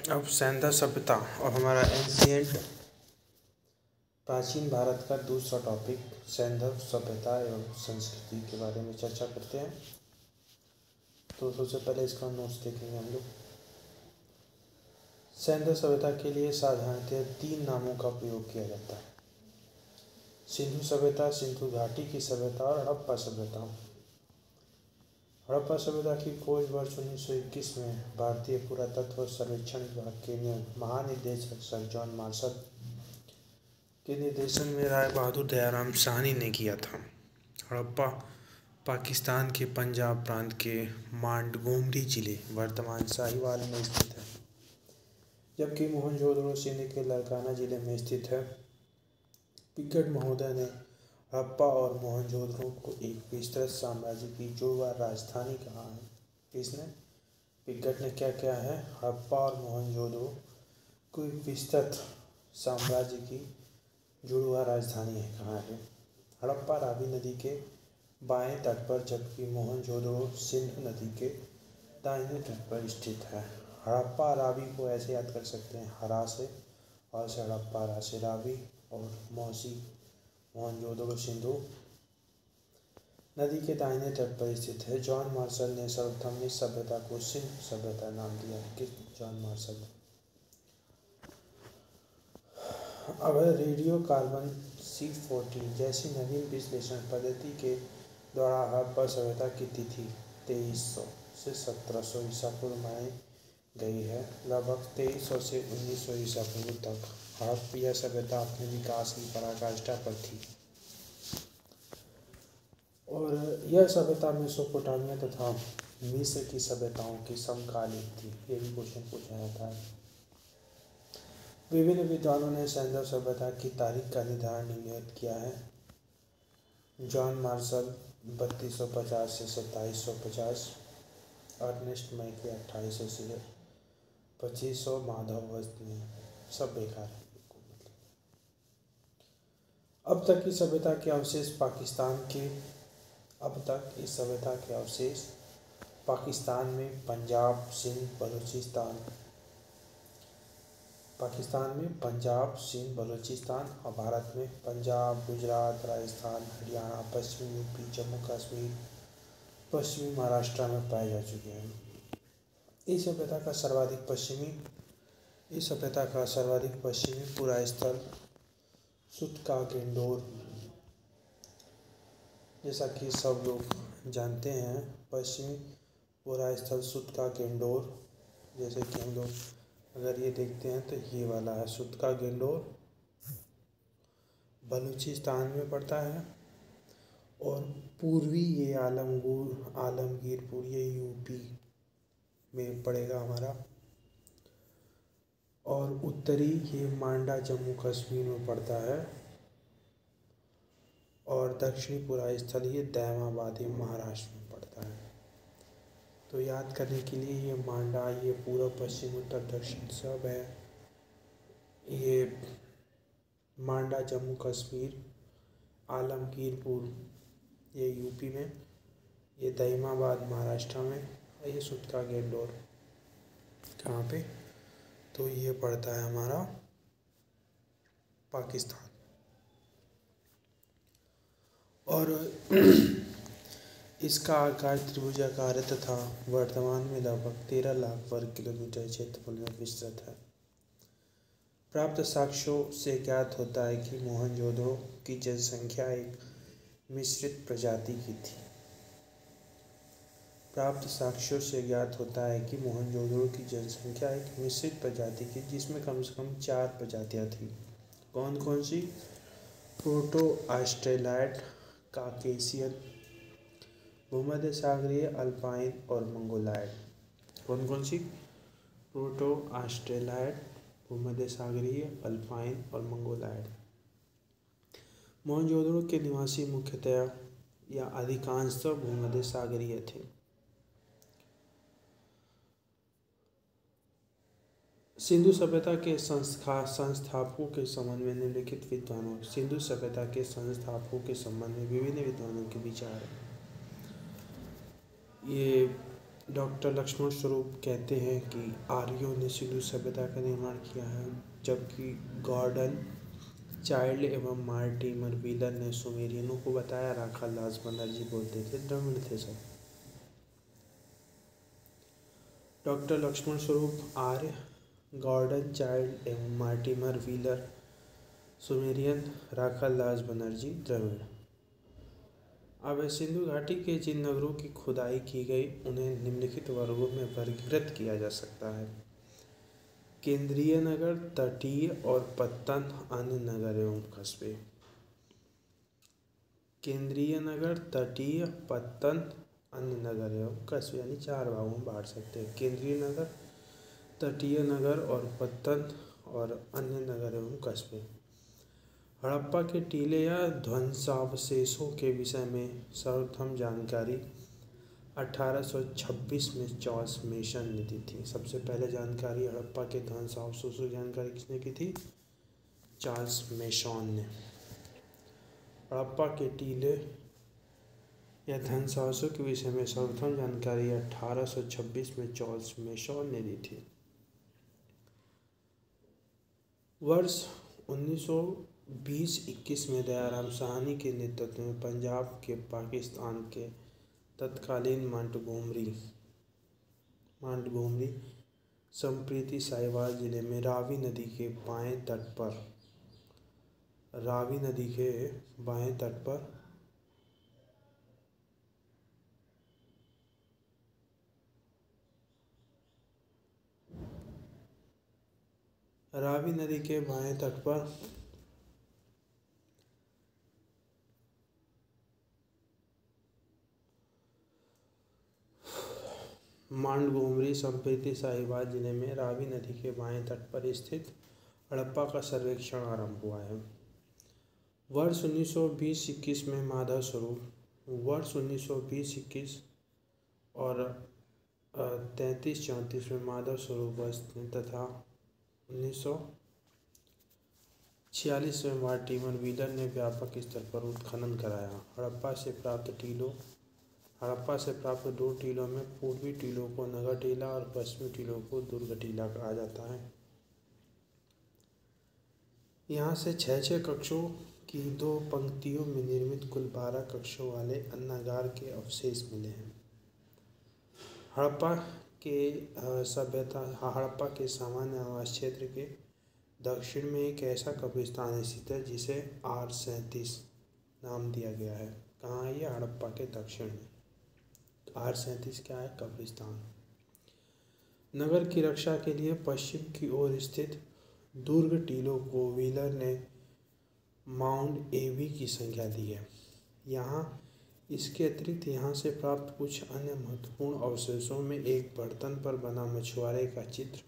अब सैन्य सभ्यता और हमारा एंशिएंट प्राचीन भारत का दूसरा टॉपिक सैन्य सभ्यता एवं संस्कृति के बारे में चर्चा करते हैं। तो सबसे पहले इसका नोट्स देखेंगे हम लोग। सैन्य सभ्यता के लिए साधारणतः 3 नामों का प्रयोग किया जाता है: सिंधु सभ्यता, सिंधु घाटी की सभ्यता और हड़प्पा सभ्यता। हड़प्पा सभ्यता की खोज वर्ष 1921 में भारतीय पुरातत्व सर्वेक्षण विभाग के महानिदेशक सर जॉन मार्शल के निर्देशन में राय बहादुर दयाराम साहनी ने किया था। हड़प्पा पाकिस्तान के पंजाब प्रांत के मांडगोमरी जिले वर्तमान साहिवाल में स्थित है, जबकि मोहनजोदड़ो सिंध के लारकाना जिले में स्थित है। पिगट महोदय ने हड़प्पा और मोहनजोदड़ो को एक विस्तृत साम्राज्य की जुड़वा राजधानी कहा है। किसने? पिगट ने क्या किया है? हड़प्पा और मोहनजोदड़ो को एक विस्तृत साम्राज्य की जुड़वा राजधानी है कहा है। हड़प्पा रावी नदी के बाएं तट पर, जबकि मोहनजोदड़ो सिंध नदी के दाहिने तट पर स्थित है। हड़प्पा रावी को ऐसे याद कर सकते हैं: हरा से, और से हड़प्पा, रा से रावी, और मौसी मोहनजोदड़ो सिंधु नदी के दाहिने तट पर स्थित है। जॉन मार्शल ने सर्वप्रथम इस सभ्यता को सिंधु सभ्यता नाम दिया। किस? John Marshall. अब रेडियो कार्बन C14 जैसी नवीन विश्लेषण पद्धति के द्वारा हड़प्पा सभ्यता की तिथि 2300 से 1700 ईसा पूर्व मानी गई है। लगभग 2300 से 1900 ईसा पूर्व तक हड़प्पीय सभ्यता अपने विकास की पराकाष्ठा पर थी और यह सभ्यता मेसोपोटामिया तथा मिस्र की सभ्यताओं की समकालीन थी। ये भी क्वेश्चन पूछा जाता है। विभिन्न विद्वानों ने सैन्य सभ्यता की तारीख का निर्धारण निम्नलिखित किया है: जॉन मार्शल 3250 से 2750, अर्नेस्ट मैके 2800 से 2500, माधव वस्त ने। सब बेकार है। अब तक इस सभ्यता के अवशेष पाकिस्तान में पंजाब, सिंध, बलूचिस्तान और भारत में पंजाब, गुजरात, राजस्थान, हरियाणा, पश्चिमी यूपी, जम्मू कश्मीर, पश्चिमी महाराष्ट्र में पाए जा चुके हैं। इस सभ्यता का सर्वाधिक पश्चिमी पूरा स्थल सुतका गेंडोर, जैसा कि सब लोग जानते हैं, पश्चिमी पूरा स्थल सुतका गेंडोर। जैसे कि हम लोग अगर ये देखते हैं तो ये वाला है सुतका गेंडोर, बलूचिस्तान में पड़ता है, और पूर्वी ये आलमगीरपुर ये यूपी में पड़ेगा हमारा, और उत्तरी ये मांडा जम्मू कश्मीर में पड़ता है, और दक्षिणी पूरा स्थल ये दैमाबाद ये महाराष्ट्र में पड़ता है। तो याद करने के लिए ये मांडा, ये पूर्व, पश्चिम, उत्तर, दक्षिण सब है। ये मांडा जम्मू कश्मीर, आलमगीरपुर ये यूपी में, ये दैमाबाद महाराष्ट्र में, और ये सुतका गेंडोर कहाँ पे? तो ये पड़ता है हमारा पाकिस्तान। और इसका आकार त्रिभुजाकार तथा वर्तमान में लगभग 13 लाख वर्ग किलोमीटर क्षेत्रफल में विस्तृत है। प्राप्त साक्ष्यों से ज्ञात होता है कि मोहनजोदड़ो की जनसंख्या एक मिश्रित प्रजाति की थी। जिसमें कम से कम 4 प्रजातियां थी। कौन कौन सी? प्रोटो ऑस्ट्रेलॉइड, काकेशियन, भूमध्य सागरीय, अल्पाइन और मंगोलॉइड। कौन कौन सी? प्रोटो ऑस्ट्रेलॉइड, भूमध्य सागरीय, अल्पाइन और मंगोलॉइड। मोहनजोदड़ो के निवासी मुख्यतया या अधिकांशतः भूमध्य सागरीय थे। सिंधु सभ्यता के संस्थापकों के संबंध में निम्नलिखित विद्वानों सिंधु सभ्यता के संस्थापकों के संबंध में विभिन्न विद्वानों के विचार हैं। ये डॉक्टर लक्ष्मण स्वरूप कहते हैं कि आर्यों ने सिंधु सभ्यता का निर्माण किया है, जबकि गॉर्डन चाइल्ड एवं मार्टिमर व्हीलर ने सुमेरियनों को बताया। राखालदास बनर्जी बोलते थे द्रविड़ थे सब। Doctor Lakshman Swarup Arya, Gordon Childe एवं Mortimer Wheeler Sumerian, Rakhaldas Banerji Dravid. अब सिंधु घाटी के जिन नगरों की खुदाई की गई उन्हें निम्नलिखित वर्गों में वर्गीकृत किया जा सकता है। केंद्रीय नगर, तटीय और पत्तन अन्य नगर एवं कस्बे। केंद्रीय नगर, तटीय, पत्तन, अन्य नगर एवं कस्बे, यानी 4 भागों में बांट सकते हैं। केंद्रीय नगर, तटीय नगर और पत्तन और अन्य नगर एवं कस्बे। हड़प्पा के टीले या ध्वंसावशेषों के विषय में सर्वप्रथम जानकारी 1826 में चार्ल्स मेसन ने दी थी। सबसे पहले जानकारी हड़प्पा के ध्वंसावशेषों की जानकारी किसने की थी? चार्ल्स मेसन ने। हड़प्पा के टीले या ध्वंसावशेषों के विषय में सर्वप्रथम जानकारी 1826 में चार्ल्स मेसन ने दी थी। वर्ष 1920-21 में दयाराम साहनी के नेतृत्व में पंजाब के पाकिस्तान के तत्कालीन मांडगोमरी संप्रीति साहिवाल जिले में रावी नदी के बाएं तट पर मांडगोमरी संप्रीति साहिवाल जिले में रावी नदी के बाएं तट पर स्थित हड़प्पा का सर्वेक्षण आरंभ हुआ है। वर्ष 1920-21 में माधव स्वरूप, वर्ष 1920-21 और 33-34 में माधव स्वरूप तथा 1946 में मार्टिमर व्हीलर ने व्यापक स्तर पर उत्खनन कराया। हड़प्पा से प्राप्त 2 टीलों में पूर्वी टीलों को नगर टीला और पश्चिमी टीलों को दुर्ग टीला कहा जाता है। यहाँ से 6 कक्षों की 2 पंक्तियों में निर्मित कुल 12 कक्षों वाले अन्नागार के अवशेष मिले हैं। हड़प्पा के सामान्य आवास क्षेत्र के दक्षिण में एक ऐसा कब्रिस्तान स्थित है जिसे R37 नाम दिया गया है। कहाँ है ये? हड़प्पा के दक्षिण में। R37 क्या है? कब्रिस्तान। नगर की रक्षा के लिए पश्चिम की ओर स्थित दुर्ग टीलों को व्हीलर ने माउंट एबी की संज्ञा दी है। इसके अतिरिक्त यहाँ से प्राप्त कुछ अन्य महत्वपूर्ण अवशेषों में एक बर्तन पर बना मछुआरे का चित्र,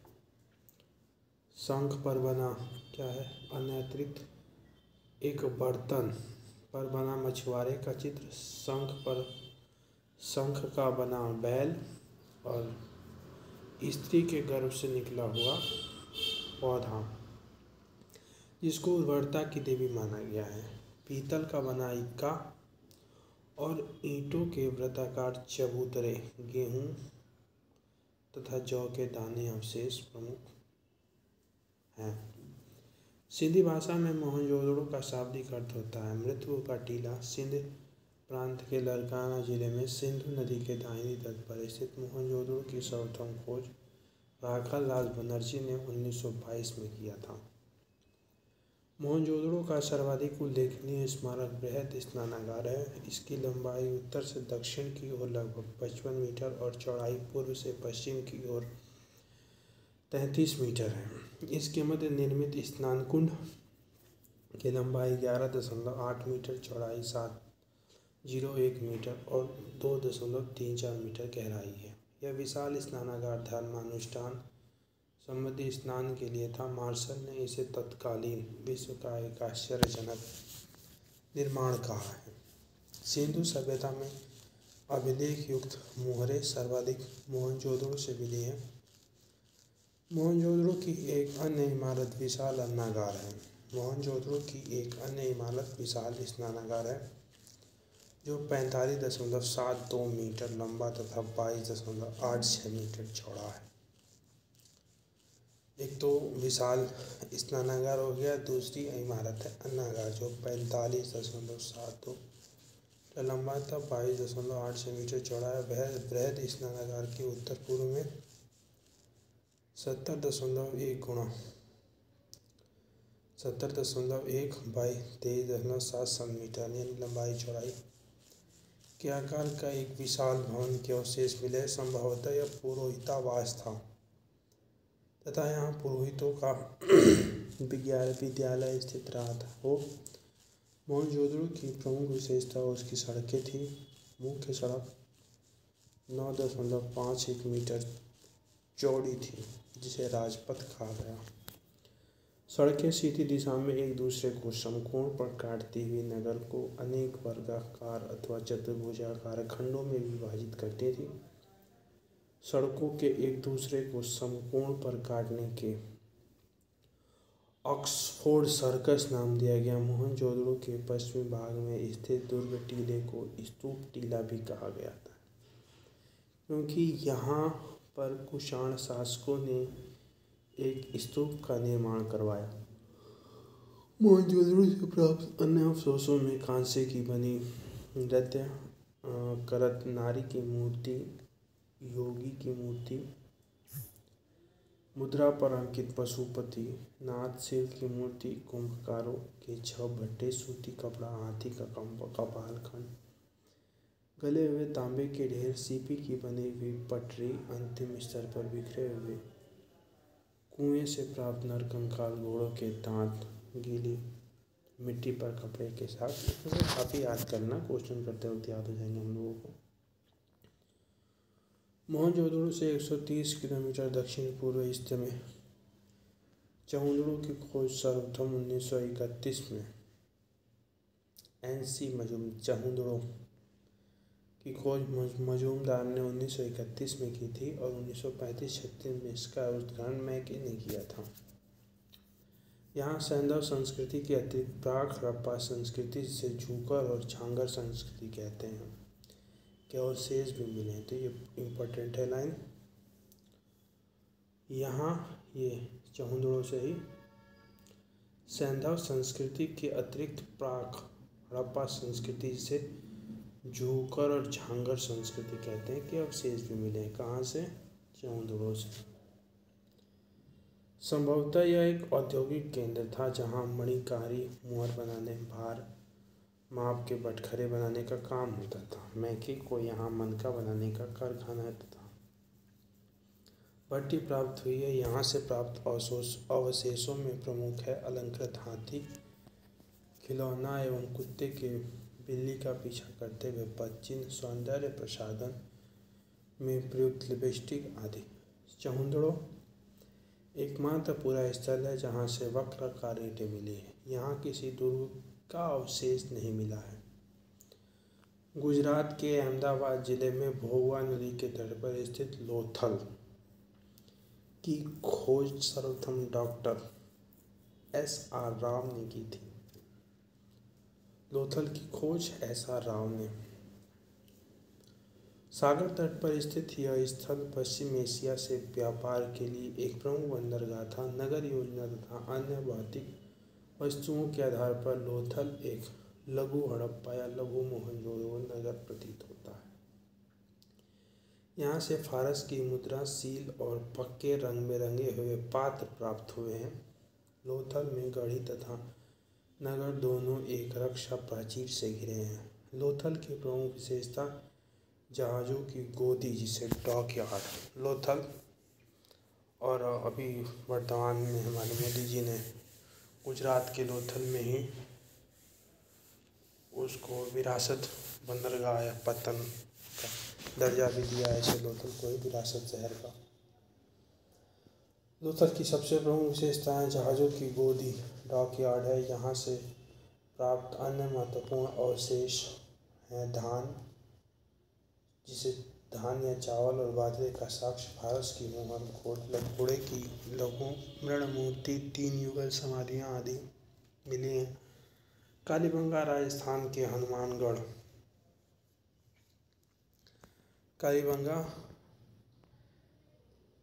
शंख पर बना क्या है? अन्य अतिरिक्त एक बर्तन पर बना मछुआरे का चित्र, शंख का बना बैल और स्त्री के गर्भ से निकला हुआ पौधा जिसको उर्वरता की देवी माना गया है, पीतल का बना इक्का और ईंटों के वृत्ताकार चबूतरे, गेहूं तथा जौ के दाने अवशेष प्रमुख हैं। सिंधी भाषा में मोहनजोदड़ो का शाब्दिक अर्थ होता है मृत्यु का टीला। सिंध प्रांत के लरकाना जिले में सिंधु नदी के दाहिनी तट पर स्थित मोहनजोदड़ो की सर्वप्रथम खोज राखालदास बनर्जी ने 1922 में किया था। मोहनजोदड़ो का सर्वाधिक उल्लेखनीय स्मारक बृहद स्नानागार है। इसकी लंबाई उत्तर से दक्षिण की ओर लगभग 55 मीटर और चौड़ाई पूर्व से पश्चिम की ओर 33 मीटर है। इसके मध्य निर्मित स्नान कुंड की लंबाई 11.8 मीटर, चौड़ाई 7.01 मीटर और 2.34 मीटर गहराई है। यह विशाल स्नानागार धर्मानुष्ठान संबंधी स्नान के लिए था। मार्शल ने इसे तत्कालीन विश्व का एक आश्चर्यजनक निर्माण कहा है। सिंधु सभ्यता में अभिलेख युक्त मोहरें सर्वाधिक मोहनजोदड़ो से मिली हैं। मोहनजोदड़ो की एक अन्य इमारत विशाल अन्नागार है। मोहनजोदड़ो की एक अन्य इमारत विशाल स्नानागार है जो 45.72 मीटर लंबा तथा 22.86 मीटर चौड़ा है। एक तो विशाल स्नानागार हो गया, दूसरी इमारत है अन्नागार जो 45.72 लंबा था, 22.86 मीटर चौड़ा है। वह बृहद स्नानागार के उत्तर पूर्व में 70.1 बाई 23.7 मीटर यानी लंबाई चौड़ाई के आकार का एक विशाल भवन के अवशेष मिले। संभवतः यह पुरोहितावास था तथा यहाँ पुरोहितों का विद्यालय स्थित रहा था। मोहनजोदड़ो की प्रमुख विशेषता उसकी सड़कें थी। मुख्य सड़क 9.51 मीटर चौड़ी थी जिसे राजपथ कहा गया। सड़कें सीधी दिशा में एक दूसरे को समकोण पर काटती हुई नगर को अनेक वर्गाकार अथवा चतुर्भुजाकार खंडों में विभाजित करती थी। सड़कों के एक दूसरे को समकोण पर काटने के ऑक्सफोर्ड सर्कस नाम दिया गया। मोहनजोदड़ो के पश्चिमी भाग में स्थित दुर्ग टीले को स्तूप टीला भी कहा गया था, क्योंकि यहाँ पर कुषाण शासकों ने एक स्तूप का निर्माण करवाया। मोहनजोदड़ो से प्राप्त अन्य अवशेषों में कांसे की बनी नृत्य करत नारी की मूर्ति, योगी की मूर्ति, मुद्रा पर अंकित पशुपति नाथ, शिव की मूर्ति, कुंभकारों के 6 भट्टे, सूती कपड़ा, हाथी का कपाल खंड, गले हुए तांबे के ढेर, सीपी की बनी हुई पटरी, अंतिम स्तर पर बिखरे हुए कुएं से प्राप्त नरकंकाल, घोड़ों के दांत, गीली मिट्टी पर कपड़े के साथ। काफ़ी याद करना, क्वेश्चन करते वक्त याद हो जाएंगे हम लोगों को। मोहनजोदड़ो से 130 किलोमीटर दक्षिण पूर्व स्थित में चहुंदड़ो की खोज सर्वप्रथम 1931 में NC चहुंदड़ो की खोज मजूमदार ने 1931 में की थी और 1935-36 में इसका उद्घाटन मैके ने किया था। यहाँ सैंधव संस्कृति के अतिरिक्त प्राक हड़प्पा संस्कृति जिसे झूकर और झांगर संस्कृति कहते हैं के अवशेष भी मिले हैं। तो ये इम्पोर्टेंट है लाइन। यहाँ ये चहुंदड़ो से ही सैंधव संस्कृति के अतिरिक्त प्राक हड़प्पा संस्कृति से झूकर और झांगर संस्कृति कहते हैं कि अवशेष भी मिले हैं। कहाँ से? चहुंदड़ो से। संभवतः यह एक औद्योगिक केंद्र था जहाँ मणिकारी, मुहर बनाने, भार माप के बटखरे बनाने का काम होता था। मैके को यहाँ मनका बनाने का कारखाना था। भट्टी प्राप्त हुई है। यहाँ से प्राप्त अवशेषों में प्रमुख है अलंकृत हाथी, खिलौना एवं कुत्ते के बिल्ली का पीछा करते हुए पदचिन्ह, सौंदर्य प्रसाधन में प्रयुक्त लिपस्टिक आदि। चहुंदड़ो एकमात्र पूरा स्थल है जहाँ से वक्राकार ईंटें मिली है। यहाँ किसी दुर्ग का अवशेष नहीं मिला है। गुजरात के अहमदाबाद जिले में भोगवा नदी के तट पर स्थित लोथल की खोज सर्वप्रथम डॉक्टर SR राव ने की थी। लोथल की खोज SR राव ने। सागर तट पर स्थित यह स्थल पश्चिम एशिया से व्यापार के लिए एक प्रमुख बंदरगाह था। नगर योजना तथा अन्य भौतिक वस्तुओं के आधार पर लोथल एक लघु हड़प्पा या लघु मोहनजोदड़ो नगर प्रतीत होता है। यहाँ से फारस की मुद्रा, सील और पक्के रंग में रंगे हुए पात्र प्राप्त हुए हैं। लोथल में गढ़ी तथा नगर दोनों एक रक्षा प्राचीर से घिरे हैं। लोथल की प्रमुख विशेषता जहाज़ों की गोदी जिसे डॉक यार्ड लोथल, और अभी वर्तमान में हमारे मोदी जी ने गुजरात के लोथल में ही उसको विरासत बंदरगाह या पत्तन का दर्जा भी दिया है। इसे लोथल को ही विरासत शहर का। लोथल की सबसे प्रमुख विशेषताएं जहाज़ों की गोदी डॉक यार्ड है। यहाँ से प्राप्त अन्य महत्वपूर्ण अवशेष हैं धान, जिसे धान या चावल और बाजरे का साक्ष्य, फारस की मुहर, घोड़े की लघु मृण मूर्ति, 3 युगल समाधियाँ आदि मिली हैं। कालीबंगा राजस्थान के हनुमानगढ़ कालीबंगा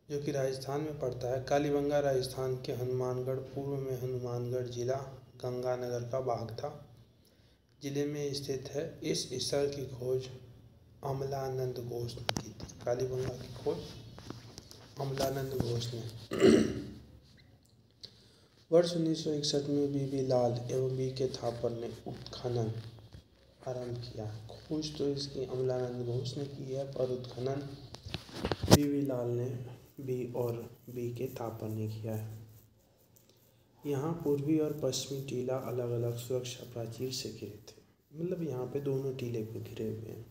जो कि राजस्थान में पड़ता है। कालीबंगा राजस्थान के हनुमानगढ़ पूर्व में हनुमानगढ़ जिला गंगानगर का भाग था जिले में स्थित है। इस स्थल की खोज अमलानंद घोष ने की थी। कालीबंगा की खोज अमलानंद घोष ने वर्ष 1961 में बीबी लाल एवं बी के थापर ने उत्खनन आरंभ किया। खोज तो इसकी अमलानंद घोष ने की है पर उत्खनन बीबी लाल ने बी के थापर ने किया है। यहाँ पूर्वी और पश्चिमी टीला अलग अलग सुरक्षा प्राचीर से घिरे थे। मतलब यहाँ पे दोनों टीले पे घिरे हुए हैं।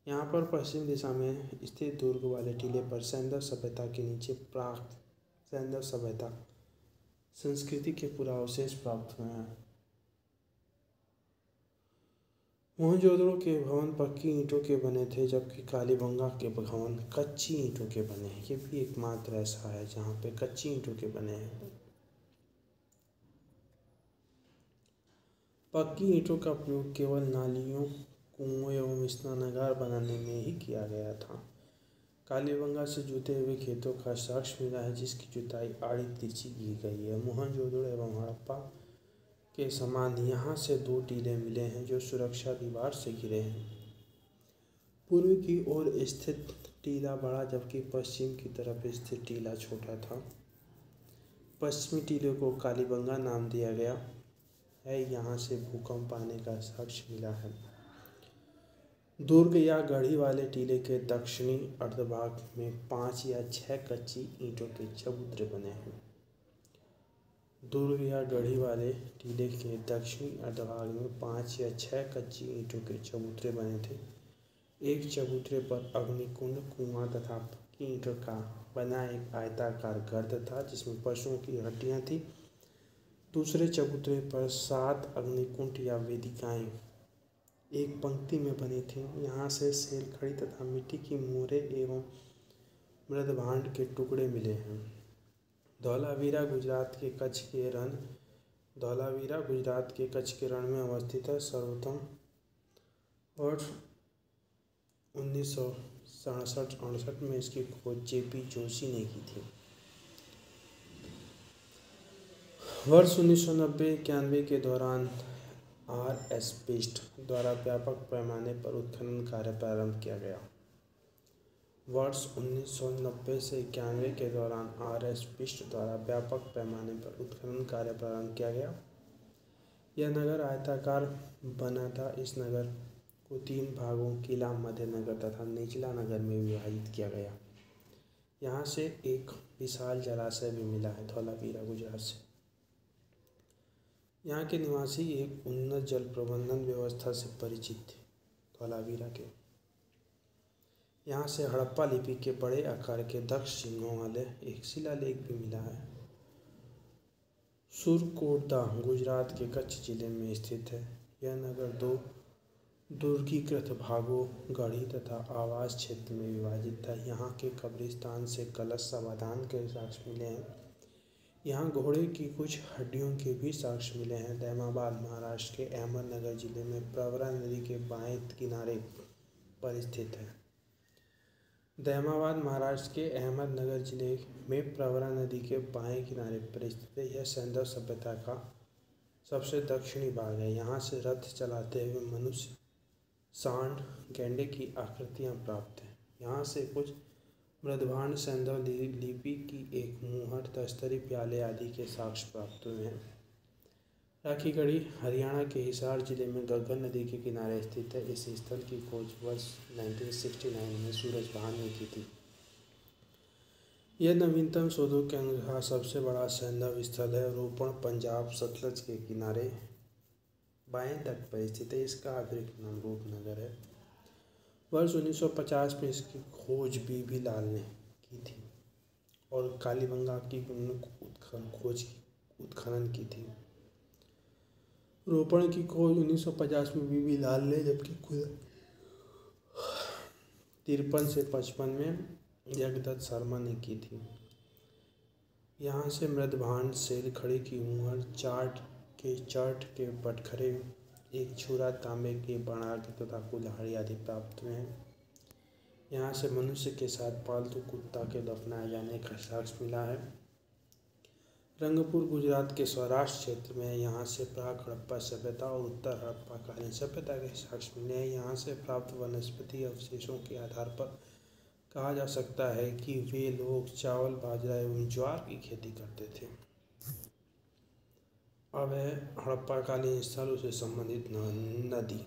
यहाँ पर पश्चिम दिशा में स्थित दुर्ग वाले टीले पर सैंधव सभ्यता के नीचे प्राक सैंधव सभ्यता संस्कृति के पुरावशेष प्राप्त हुए हैं। मोहनजोदड़ो के भवन पक्की ईंटों के बने थे जबकि कालीबंगा के भवन कच्ची ईंटों के बने हैं। ये भी एकमात्र ऐसा है जहाँ पे कच्ची ईंटों के बने हैं। पक्की ईंटों का प्रयोग केवल नालियों, कुओं एवं स्नानागार बनाने में ही किया गया था। कालीबंगा से जुते हुए खेतों का साक्ष्य मिला है जिसकी जुताई आड़ी तिरछी की गई है। मोहनजोदड़ो एवं हड़प्पा के समान यहाँ से 2 टीले मिले हैं जो सुरक्षा दीवार से घिरे हैं। पूर्व की ओर स्थित टीला बड़ा जबकि पश्चिम की तरफ स्थित टीला छोटा था। पश्चिमी टीले को कालीबंगा नाम दिया गया है। यहाँ से भूकंप आने का साक्ष्य मिला है। दुर्ग या गढ़ी वाले टीले के दक्षिणी अर्धभाग में 5 या 6 कच्ची ईंटों के चबूतरे बने हैं। दुर्ग या गढ़ी वाले टीले के दक्षिणी अर्धभाग में 5 या 6 कच्ची ईंटों के चबूतरे बने थे। एक चबूतरे पर अग्निकुंड, कुआं तथा पक्की ईंटों का बना एक आयताकार गर्त था जिसमें पशुओं की हड्डियां थी। दूसरे चबूतरे पर 7 अग्निकुंड या वेदिकाएं एक पंक्ति में बनी थी। यहाँ से सेलखड़ी तथा मिट्टी की मोहरें एवं मृदभांड के टुकड़े मिले हैं। धौलावीरा गुजरात के कच्छ के रण में अवस्थित है। सर्वप्रथम वर्ष 1967-68 में इसकी खोज जेपी जोशी ने की थी। वर्ष 1990-91 के दौरान आर.एस. बिष्ट द्वारा व्यापक पैमाने पर उत्खनन कार्य प्रारंभ किया गया। वर्ष 1990 से 91 के दौरान आर.एस. बिष्ट द्वारा व्यापक पैमाने पर उत्खनन कार्य प्रारंभ किया गया। यह नगर आयताकार बना था। इस नगर को 3 भागों किला, मध्य नगर तथा निचला नगर में विभाजित किया गया। यहाँ से एक विशाल जलाशय भी मिला है धौलावीरा गुजरात से। यहाँ के निवासी एक उन्नत जल प्रबंधन व्यवस्था से परिचित थे धौलावीरा के। यहाँ से हड़प्पा लिपि के बड़े आकार के दक्ष चिन्हों वाले एक शिलालेख भी मिला है। सुरकोटदा गुजरात के कच्छ जिले में स्थित है। यह नगर 2 दुर्गीकृत भागों, गढ़ी तथा आवास क्षेत्र में विभाजित था। यहाँ के कब्रिस्तान से कलश समाधान के साक्ष्य मिले हैं। यहाँ घोड़े की कुछ हड्डियों के भी साक्ष्य मिले हैं। दैमाबाद महाराष्ट्र के अहमदनगर जिले में प्रवरा नदी के बाएं किनारे पर स्थित है। दैमाबाद महाराष्ट्र के अहमदनगर जिले में प्रवरा नदी के बाएं किनारे पर स्थित है। यह सैंधव सभ्यता का सबसे दक्षिणी भाग है। यहाँ से रथ चलाते हुए मनुष्य, सांड, गैंडे की आकृतियाँ प्राप्त हैं। यहाँ से कुछ मृदभांड, सैंधव लिपि की एक मुहर, दस्तरी, प्याले आदि के साक्ष्य प्राप्त हुए हैं। राखीगढ़ी हरियाणा के हिसार जिले में घग्गर नदी के किनारे स्थित है। इस स्थल की खोज वर्ष 1969 में सूरजभान ने की थी। यह नवीनतम शोधों के अनुसार सबसे बड़ा सैंधव स्थल है। रोपण पंजाब सतलज के किनारे बाएं तट पर स्थित है। इसका आधुनिक नाम रूपनगर है। वर्ष 1950 में इसकी खोज बीबी लाल ने की थी और कालीबंगा की उत्खनन की थी। रोपण की खोज 1950 में बीबी लाल ने, जबकि 53 से 55 में जगदत्त शर्मा ने की थी। यहाँ से मृदभांड, सेलखड़ी की मुहर, चाट के बटखरे, एक छुरा, तांबे के बणाक तथा कुल्हाड़ी आदि प्राप्त हुए हैं। यहाँ से मनुष्य के साथ पालतू कुत्ता के दफनाए जाने का साक्ष्य मिला है। रंगपुर गुजरात के सौराष्ट्र क्षेत्र में यहाँ से प्राक हड़प्पा सभ्यता और उत्तर हड़प्पाकालीन सभ्यता के साक्ष्य मिले हैं। यहाँ से प्राप्त वनस्पति अवशेषों के आधार पर कहा जा सकता है कि वे लोग चावल, बाजरा एवं ज्वार की खेती करते थे। अब है हड़प्पाकालीन स्थलों से संबंधित नदी।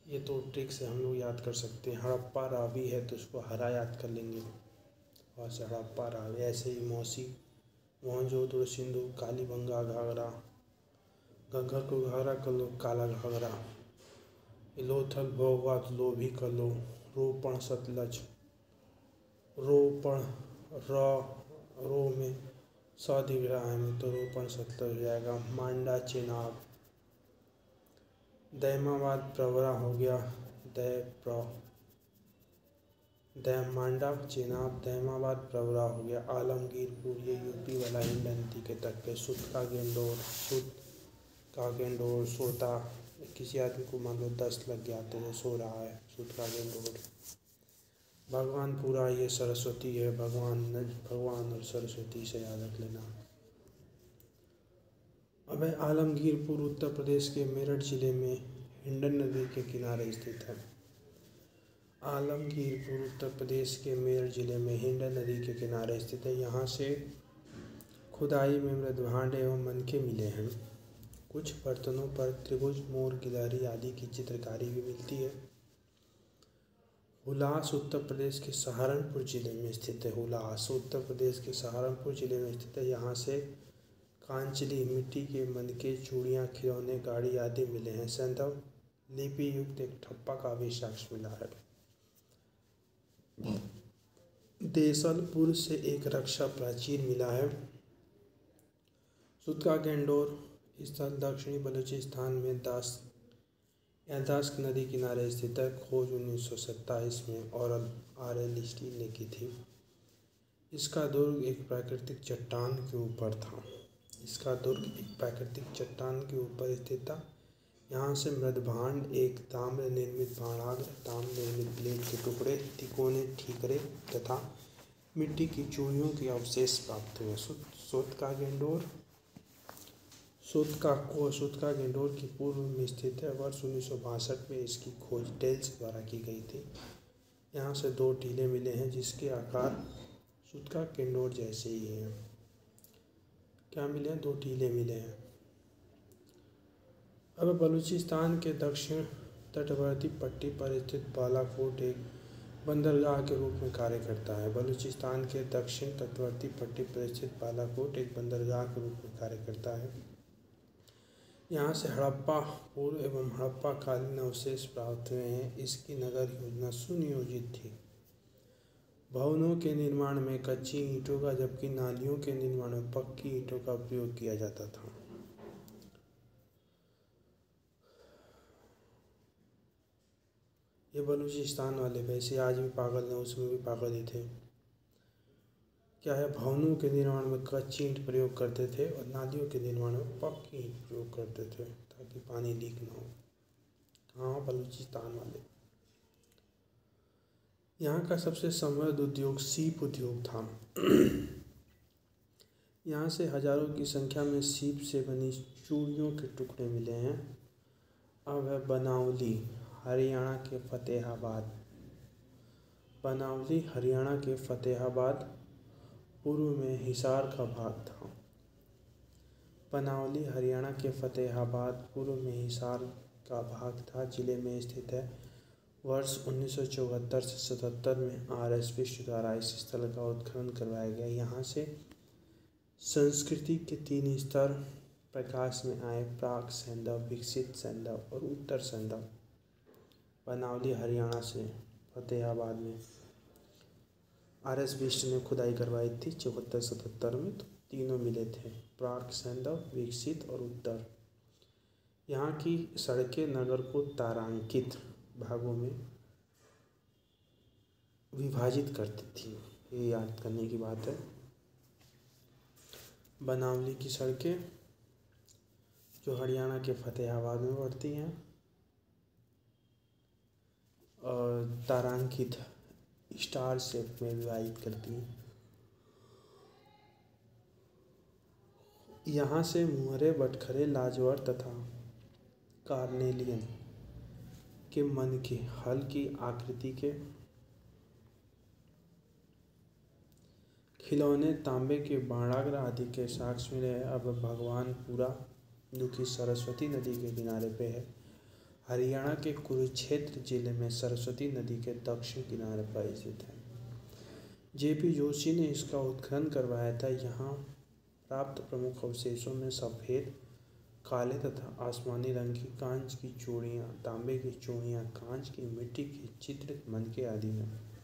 ये तो ट्रिक से हम लोग याद कर सकते हैं। हड़प्पा रावी है तो उसको हरा याद कर लेंगे, और से हड़प्पा रावी। ऐसे ही मौसी, मोहनजोदड़ो, सिंधु, कालीबंगा, घाघरा, घग्गर को घाघरा कर लो, काला घाघरा, लोथल, भोगवा तो लो भी कर लो, रोपण, सतलज, रोपण, रो में दिख रहा है में तो रोपण सतलज हो जाएगा। मांडा, चेनाब, दैमाबाद, प्रवरा हो गया, मांडा, चेनाब, दैमाबाद, प्रवरा हो गया। आलमगीरपुर, ये यूपी वाला हिंडन नदी के तट पे। सुतका गेंडोर, सोता। किसी आदमी को मान लो 10 लग गया तो वो सो रहा है, सुतका गेंडोर। भगवानपुरा, ये सरस्वती है, भगवान और सरस्वती से याद रख लेना। अब है आलमगीरपुर, उत्तर प्रदेश के मेरठ जिले में हिंडन नदी के किनारे स्थित है। आलमगीरपुर उत्तर प्रदेश के मेरठ जिले में हिंडन नदी के किनारे स्थित है। यहाँ से खुदाई में मृदभांड एवं मनके मिले हैं। कुछ बर्तनों पर त्रिभुज, मोर, गिलहरी आदि की चित्रकारी भी मिलती है। हुलास उत्तर प्रदेश के सहारनपुर जिले में स्थित है। हुलास उत्तर प्रदेश के सहारनपुर जिले में स्थित है। यहाँ से कांचली, मिट्टी के मनके, चूड़ियाँ, खिलौने, गाड़ी आदि मिले हैं। सैंधव लिपि युक्त एक ठप्पा का भी साक्ष्य मिला है। देसलपुर से एक रक्षा प्राचीर मिला है। सुतका गेंडोर स्थल दक्षिणी बलूचिस्तान में दास्क नदी किनारे स्थित है। खोज 1927 में ऑरल RL स्टील ने की थी। इसका दुर्ग एक प्राकृतिक चट्टान के ऊपर स्थित था। यहाँ से मृदभांड, एक ताम्र निर्मित बाणाग्र, ताम्र निर्मित ब्लेड के टुकड़े, तिकोने, ठीकरे तथा मिट्टी की चूड़ियों के अवशेष प्राप्त हुए। सुतका गेंडोर की पूर्व में स्थित है। वर्ष 1962 में इसकी खोज टेल्स द्वारा की गई थी। यहाँ से 2 टीले मिले हैं जिसके आकार सुतका गेंडोर जैसे ही हैं। क्या मिले हैं? 2 टीले मिले हैं। अब बलूचिस्तान के दक्षिण तटवर्ती पट्टी पर स्थित बालाकोट एक बंदरगाह के रूप में कार्य करता है। बलूचिस्तान के दक्षिण तटवर्ती पट्टी पर स्थित बालाकोट एक बंदरगाह के रूप में कार्य करता है। यहाँ से हड़प्पा पूर्व एवं हड़प्पा कालीन अवशेष प्राप्त हुए हैं। इसकी नगर योजना सुनियोजित थी। भवनों के निर्माण में कच्ची ईंटों का, जबकि नालियों के निर्माण में पक्की ईंटों का प्रयोग किया जाता था। ये बलूचिस्तान वाले वैसे आज भी पागल हैं, उसमें भी पागल ही थे। क्या है? भवनों के निर्माण में कच्ची ईंट प्रयोग करते थे और नालियों के निर्माण में पक्की ईंट प्रयोग करते थे ताकि पानी लीक ना हो। हाँ, बलूचिस्तान वाले। यहाँ का सबसे समृद्ध उद्योग सीप उद्योग था। यहाँ से हजारों की संख्या में सीप से बनी चूड़ियों के टुकड़े मिले हैं। अब है बनावली, हरियाणा के फतेहाबाद। बनावली हरियाणा के फतेहाबाद पूर्व में हिसार का भाग था। बनावली हरियाणा के फतेहाबाद पूर्व में हिसार का भाग था, जिले में स्थित है। वर्ष 1974 से 77 में RS विश्व द्वारा इस स्थल का उत्खनन करवाया गया। यहाँ से संस्कृति के 3 स्तर प्रकाश में आए: प्राक सैंधव, विकसित सैंधव और उत्तर सैंधव। बनावली हरियाणा से फतेहाबाद में RS विश्व ने खुदाई करवाई थी 74-77 में, तो तीनों मिले थे: प्राक सैंधव, विकसित और उत्तर। यहाँ की सड़कें नगर को तारांकित भागों में विभाजित करती थी। ये याद करने की बात है। बनावली की सड़कें जो हरियाणा के फतेहाबाद में पड़ती हैं, तारांकित स्टार शेप में विभाजित करती हैं। यहाँ से मुहरे, बटखरे, लाजवर तथा कार्नेलियन के मन के हल्की आकृति के खिलौने, तांबे के बाणाग्र आदि के साक्ष्य मिले हैं। अब भगवानपुरा जो कि सरस्वती नदी के किनारे पे है, हरियाणा के कुरुक्षेत्र जिले में सरस्वती नदी के दक्षिण किनारे पर स्थित है। जेपी जोशी ने इसका उत्खनन करवाया था। यहाँ प्राप्त प्रमुख अवशेषों में सफ़ेद, काले तथा आसमानी रंग की कांच की चूड़ियाँ, तांबे की चूड़ियाँ, कांच की मिट्टी के चित्रित मनके आदि हैं।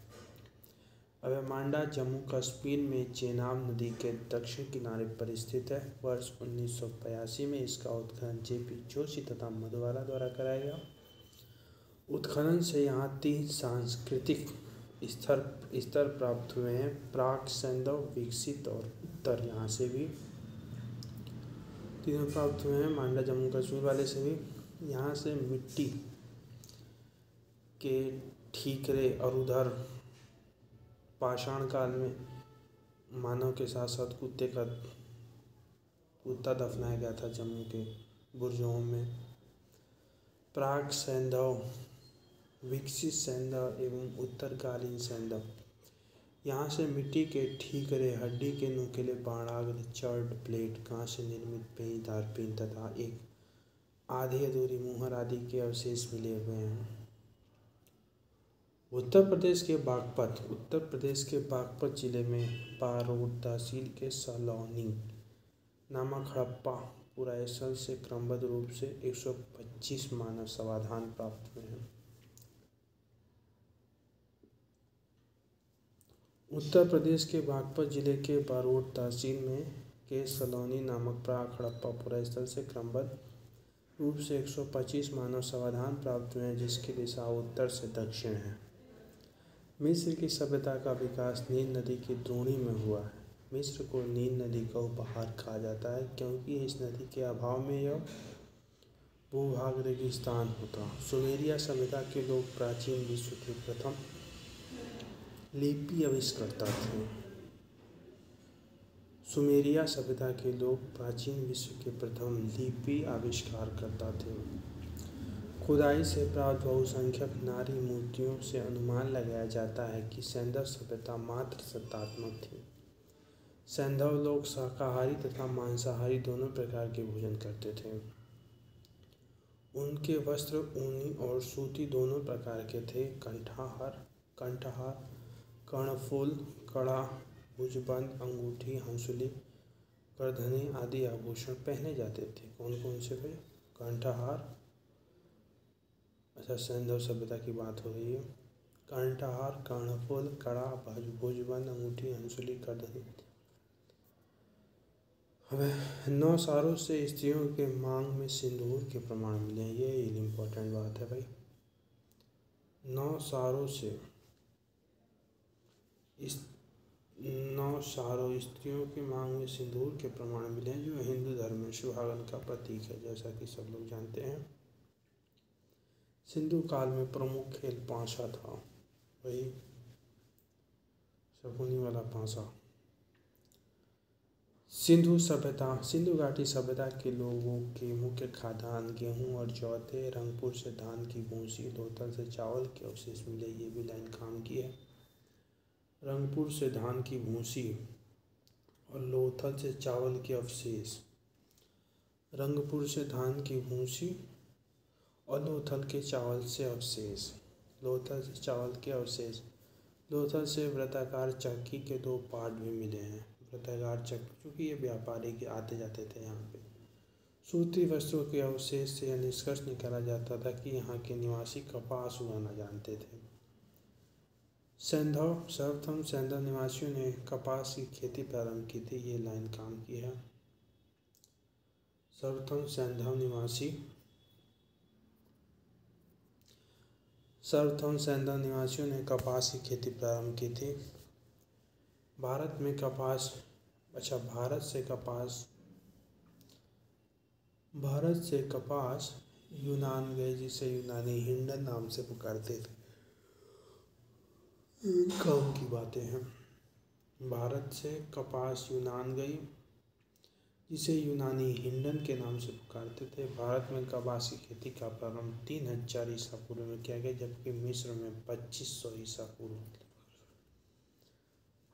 अभयमांडा जम्मू कश्मीर में चेनाब नदी के दक्षिण किनारे पर स्थित है। वर्ष 1982 में इसका उत्खनन जेपी जोशी तथा मधवारा द्वारा कराया गया। उत्खनन से यहाँ 3 सांस्कृतिक स्तर प्राप्त हुए हैं: प्राक, सैंधव, विकसित और उत्तर। यहाँ से भी तीनों प्राप्त हुए हैं, मांडा जम्मू कश्मीर वाले से भी। यहाँ से मिट्टी के ठीकरे और उधर पाषाण काल में मानव के साथ साथ कुत्ता दफनाया गया था जम्मू के बुर्जों में। प्राक सैंधव, विकसित सैंधव एवं उत्तरकालीन सैंधव। यहाँ से मिट्टी के ठीकरे, हड्डी के नुकीले बाणाग्र, चर्ड प्लेट, कांच से निर्मित पेचदार पिन तथा एक आधी अधूरी मुहर आदि के अवशेष मिले हुए हैं। उत्तर प्रदेश के बागपत जिले में बारोट तहसील के सलौनी नामक हड़प्पा पुरास्थल से क्रमबद्ध रूप से 125 मानव समाधान प्राप्त हुए हैं। उत्तर प्रदेश के बागपत जिले के बारोट तहसील में के सलौनी नामक प्राक हड़प्पा पुरास्थल से क्रमबद्ध रूप से 125 मानव समाधान प्राप्त हुए हैं, जिसकी दिशा उत्तर से दक्षिण है। मिस्र की सभ्यता का विकास नील नदी की द्रोणी में हुआ है। मिस्र को नील नदी का उपहार कहा जाता है क्योंकि इस नदी के अभाव में यह भूभाग रेगिस्तान होता। सुमेरिया सभ्यता के लोग प्राचीन विश्व के प्रथम लिपि आविष्कर्ता थे। सुमेरिया सभ्यता के लोग प्राचीन विश्व के प्रथम लिपि आविष्कारकर्ता थे। खुदाई से प्राप्त बहुसंख्यक नारी मूर्तियों से अनुमान लगाया जाता है कि सैंधव सभ्यता मात्र सत्तात्मक थी। सैंधव लोग शाकाहारी तथा मांसाहारी दोनों प्रकार के भोजन करते थे। उनके वस्त्र ऊनी और सूती दोनों प्रकार के थे। कंठहार, कर्णफूल, कड़ा, भुजबंद, अंगूठी, हंसुली, करधनी आदि आभूषण पहने जाते थे। कौन कौन से भाई? कंठहार, अच्छा सैंधव सभ्यता की बात हो रही है। कंठहार, कर्णफूल, कड़ा, भुजबंद, अंगूठी, हंसुली, करधनी। हमें 9 सारों से स्त्रियों के मांग में सिंदूर के प्रमाण मिले हैं। ये इम्पोर्टेंट बात है भाई। 9 सारों स्त्रियों के मांग में सिंदूर के प्रमाण मिले हैं, जो हिंदू धर्म में सुहागन का प्रतीक है, जैसा कि सब लोग जानते हैं। सिंधु काल में प्रमुख खेल पांसा था, वही शकुनी वाला पांसा। सिंधु घाटी सभ्यता के लोगों के मुख्य खाद्यान्न गेहूं और जौ थे। रंगपुर से धान की भूसी, लोथल से चावल के अवशेष मिले। ये भी लाइन काम की है। रंगपुर से धान की भूसी और लोथल से चावल के अवशेष। रंगपुर से धान की भूसी और लोथल के चावल से अवशेष। लोथल से चावल के अवशेष। लोथल से वृत्ताकार चक्की के 2 पार्ट भी मिले हैं। वृत्ताकार चक्की, क्योंकि ये व्यापारी के आते जाते थे यहाँ पे। सूती वस्त्रों के अवशेष से यह निष्कर्ष निकाला जाता था कि यहाँ के निवासी कपास उगाना जानते थे। सर्वप्रथम सैंधव निवासियों ने कपास की खेती प्रारंभ की थी। ये लाइन काम की है। सर्वप्रथम सैंधव निवासियों ने कपास की खेती प्रारंभ की थी। भारत से कपास यूनान गए, जिसे यूनानी हिंडन नाम से पुकारते थे। काम की बातें हैं। भारत से कपास यूनान गई, जिसे यूनानी हिंडन के नाम से पुकारते थे। भारत में कपास की खेती का प्रारंभ 3000 ईसा पूर्व में किया गया, जबकि मिस्र में 2500 ईसा पूर्व।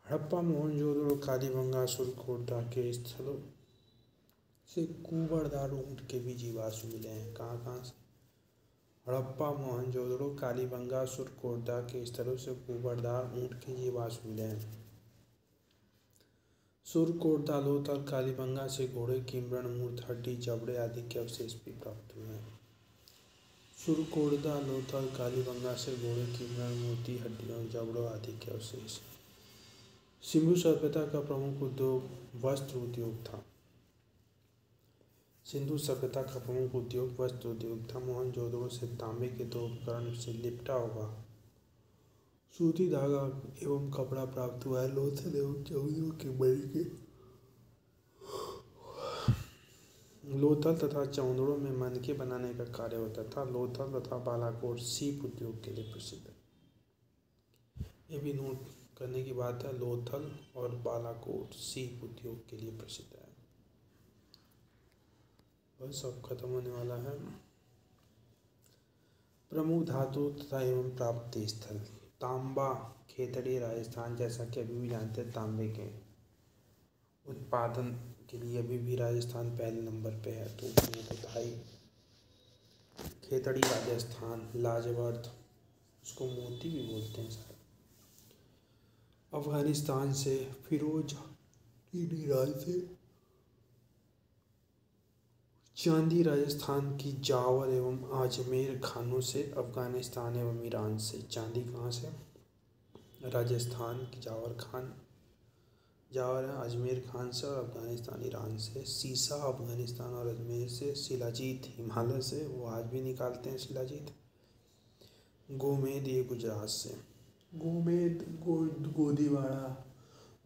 हड़प्पा, मोहनजोदड़ो, कालीबंगा, सुरकोटा के स्थलों से कुबड़दार ऊंट के भी जीवाश्म मिले हैं। कहाँ कहाँ से? हड़प्पा, मोहनजोदड़ो, कालीबंगा, सुरकोटा के स्थलों से कुबड़दार ऊंट के जीवाश्म मिले हैं। सुरकोटा, लोथल, कालीबंगा से घोड़े की मृण मूत्र, हड्डी, जबड़े आदि के अवशेष भी प्राप्त हुए हैं। सुरकोटा, लोथल, कालीबंगा से घोड़े की मृण मूर्ति, हड्डियों, जबड़ों आदि के अवशेष। सिंधु सभ्यता का प्रमुख उद्योग वस्त्र उद्योग था। सिंधु सभ्यता का प्रमुख उद्योग वस्त्र उद्योग था। मोहनजोदड़ो से तांबे के 2 उपकरण से लिपटा हुआ सूती धागा एवं कपड़ा प्राप्त हुआ है। लोथल एवं चौधरी के बड़ी के लोथल तथा चौंदड़ों में मनके बनाने का कार्य होता था। लोथल तथा बालाकोट सीप उद्योग के लिए प्रसिद्ध है। ये भी नोट करने की बात है, लोथल और बालाकोट सीप उद्योग के लिए प्रसिद्ध है। बस अब खत्म होने वाला है। प्रमुख धातु तथा एवं प्राप्ति स्थल। तांबा, खेतड़ी, राजस्थान। जैसा कि अभी भी जानते हैं, तांबे के उत्पादन के लिए अभी भी राजस्थान पहले नंबर पे है। तो ये तो था ही। खेतड़ी राजस्थान, लाजवर्द, उसको मोती भी बोलते हैं शायद। अफगानिस्तान से फिरोज, ईरान से चांदी, राजस्थान की जावर एवं अजमेर खानों से। अफगानिस्तान एवं ईरान से चांदी कहाँ से? राजस्थान की जावर खान, जावर है अजमेर खान से, और अफगानिस्तान ईरान से। सीसा अफगानिस्तान और अजमेर से। शिलाजीत हिमालय से, वो आज भी निकालते हैं शिलाजीत। गोमेद, ये गुजरात से। गोमेद गोदीवाड़ा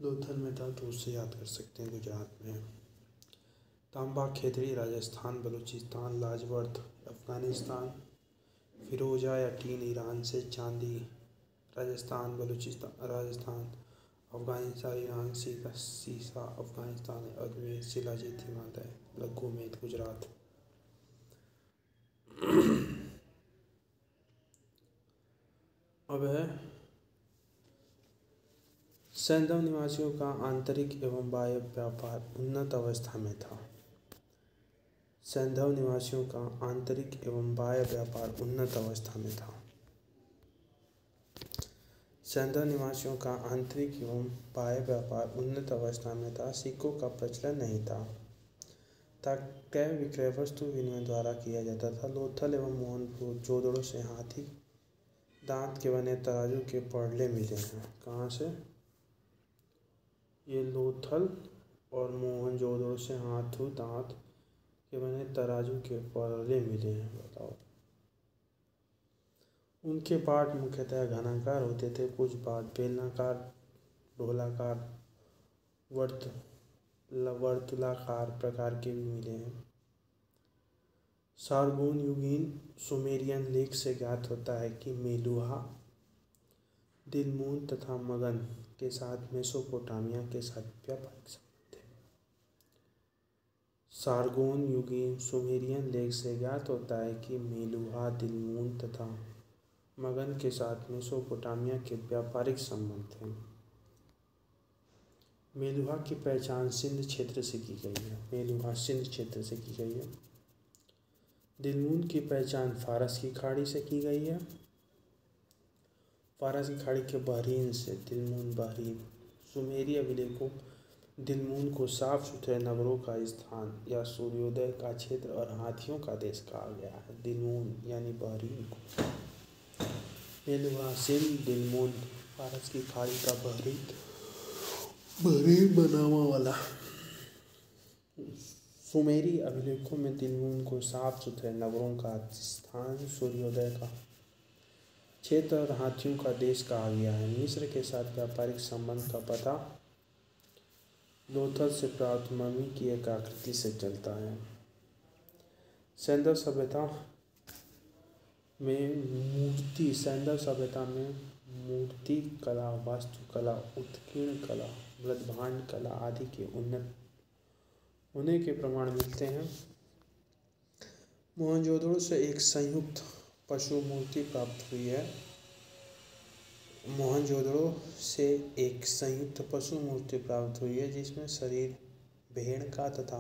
लोथल में था, तो उससे याद कर सकते हैं, गुजरात में। तांबा, खेतड़ी राजस्थान, बलूचिस्तान। लाजवर्द अफगानिस्तान। फिरोजा या टीन ईरान से। चांदी राजस्थान, बलूचिस्तान, राजस्थान, अफगानिस्तान, ईरान। सीसा अफगानिस्तान, अजमेर। शिलाजीत हिमालय, गोमेद गुजरात। अब है सैंधव निवासियों का आंतरिक एवं बाह्य व्यापार उन्नत अवस्था में था। सैंधव निवासियों का आंतरिक एवं बाह्य व्यापार उन्नत अवस्था में था। सैंधव निवासियों का आंतरिक एवं बाह्य व्यापार उन्नत अवस्था में था। सिक्कों का प्रचलन नहीं था। क्रय विक्रय वस्तु विनिमय द्वारा किया जाता था। लोथल एवं मोहनजोदड़ो से हाथी दांत के बने तराजू के पड़ले मिले हैं। कहाँ से? ये लोथल और मोहनजोदड़ो से हाथी दांत के बने तराजू के पड़ले मिले हैं। बताओ। उनके पाठ मुख्यतः घनाकार होते थे। कुछ पाठ बेलनाकार, ढोलाकार, वर्तुलाकार प्रकार के भी मिले हैं। सारगोन युगीन सुमेरियन लेख से ज्ञात होता है कि मेलुहा, दिलमून तथा मगन के साथ मेसोपोटामिया के साथ व्यापारिक संबंध थे। सारगोन युगीन सुमेरियन लेख से ज्ञात होता है कि मेलुहा, दिलमून तथा मगन के साथ मेसोपोटामिया के व्यापारिक संबंध थे। मेलुहा की पहचान सिंध क्षेत्र से की गई है। मेलुहा सिंध क्षेत्र से की गई है। दिलमून की पहचान फारस की खाड़ी से की गई है। फारस की खाड़ी के बहरीन से। दिलमून बहरीन। सुमेरी अभिलेखों दिलमून को साफ सुथरे नगरों का स्थान या सूर्योदय का क्षेत्र और हाथियों का देश कहा गया है। दिलमून यानी बहरीन को। मेलुहा सिंध, दिलमून फारस की खाड़ी का बहरीन बनावा वाला। सुमेरी अभिलेखों में दिलमून को साफ सुथरे नगरों का स्थान, सूर्योदय का क्षेत्र और हाथियों का देश कहा गया है। मिस्र के साथ व्यापारिक संबंध का पता लोथल से प्राप्त ममी की एक आकृति से चलता है। सैंधव सभ्यता में मूर्ति कला, वास्तुकला, उत्कीर्ण कला, मृदभांड कला आदि के उन्नत होने के प्रमाण मिलते हैं। मोहनजोदड़ो से एक संयुक्त पशु मूर्ति प्राप्त हुई है। मोहनजोदड़ो से एक संयुक्त पशु मूर्ति प्राप्त हुई है जिसमें शरीर भेड़ का तथा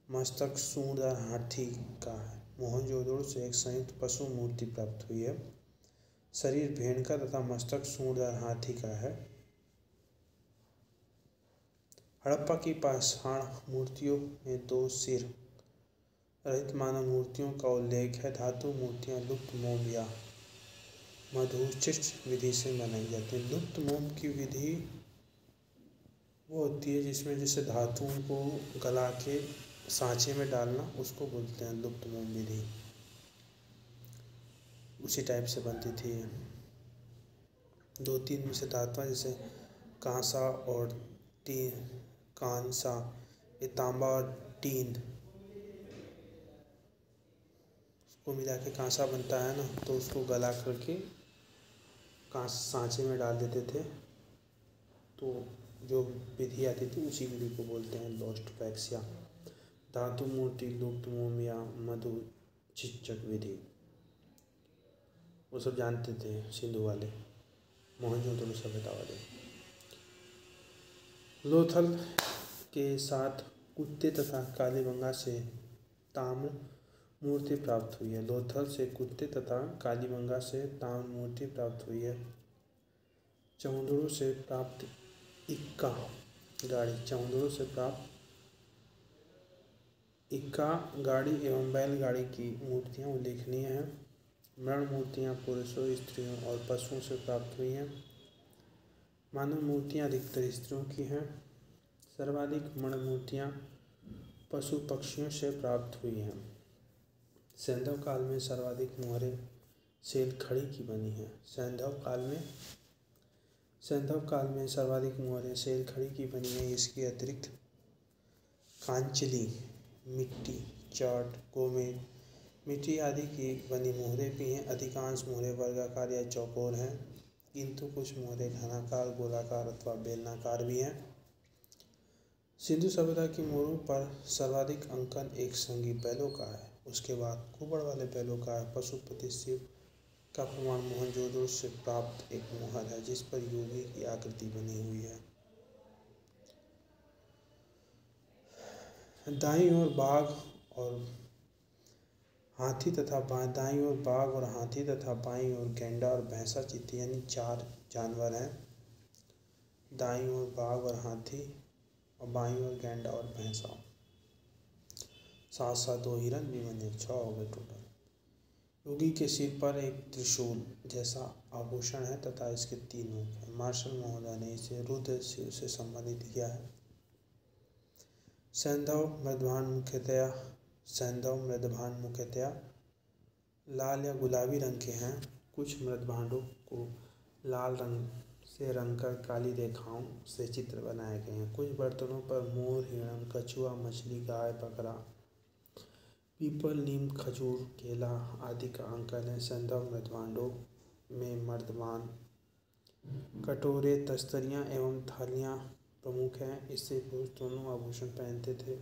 मस्तक सूंडदार हाथी का है। मोहनजोदड़ो से एक संयुक्त पशु मूर्ति प्राप्त हुई है। शरीर भेड़ का तथा मस्तक सूंडदार हाथी का है। हड़प्पा की पाषाण मूर्तियों में 2 सिर रहित मानव मूर्तियों का उल्लेख है। धातु मूर्तियां लुप्त मोम या मधुचिष्ट विधि से बनाई जाती है। लुप्त मोम की विधि वो होती है जिसमें जैसे धातुओं को गला के सांचे में डालना, उसको बोलते हैं लुप्त मोम विधि। उसी टाइप से बनती थी। 2-3 में से धातुएं जैसे कांसा और कांसा, ये तांबा और टीन, उसको मिला के कांसा बनता है ना, तो उसको गला करके सांचे में डाल देते थे। तो जो विधि आती थी उसी विधि को बोलते हैं लोस्ट पैक्स या धातु मूर्ति लुप्त मोम या मधुचिष्टक विधि। वो सब जानते थे सिंधु वाले, मोहनजोदड़ो सभ्यता वाले। लोथल के साथ कुत्ते तथा कालीबंगा से ताम्र मूर्ति प्राप्त हुई है। लोथल से कुत्ते तथा कालीबंगा से ताम्र मूर्ति प्राप्त हुई है। चौंदड़ो से प्राप्त इक्का गाड़ी एवं बैलगाड़ी की मूर्तियां उल्लेखनीय हैं। मृण मूर्तियां पुरुषों, स्त्रियों और पशुओं से प्राप्त हुई हैं। मानव मूर्तियां अधिकतर स्त्रियों की हैं। सर्वाधिक मृण मूर्तियां पशु पक्षियों से प्राप्त हुई हैं। सैंधव काल में सर्वाधिक मोहरें सेल खड़ी की बनी हैं। सैंधव काल में सर्वाधिक मोहरें सेल खड़ी की बनी हैं। इसके अतिरिक्त कांचली, मिट्टी, चाट, गोमेद, मिट्टी आदि की बनी मोहरें भी हैं। अधिकांश मोहरें वर्गाकार या चौकोर हैं, किंतु कुछ मोहरें घनाकार, गोलाकार अथवा बेलनाकार भी हैं। सिंधु सभ्यता की मोहरों पर सर्वाधिक अंकन एक संगी बैलों का है। उसके बाद कुबड़ वाले बैलों का है। पशुपति शिव का प्रमाण मोहनजोदड़ो से प्राप्त एक मोहर है जिस पर योगी की आकृति बनी हुई है। दाईं ओर बाघ और हाथी तथा बाईं ओर गैंडा और भैंसा चित्ती यानी 4 जानवर हैं। दाईं ओर बाघ और हाथी और बाईं ओर गैंडा और भैंसा, साथ 2 हिरन भी बने, 6 हो गए टोटल। योगी के सिर पर एक त्रिशूल जैसा आभूषण है तथा इसके 3 मुख हैं। मार्शल महोदय ने इसे रुद्र शिव से संबंधित किया है। सैंधव मृदभांड मुख्यतया लाल या गुलाबी रंग के हैं। कुछ मृदभांडों को लाल रंग से रंगकर काली रेखाओं से चित्र बनाए गए हैं। कुछ बर्तनों पर मोर, हिरण, कछुआ, मछली, गाय, बकरा, पीपल, नीम, खजूर, केला आदि का अंकन है। सैंधव मृदभांडों में मर्दमान, कटोरे, तस्तरियाँ एवं थालियाँ प्रमुख हैं। इससे पुरुष दोनों आभूषण पहनते थे।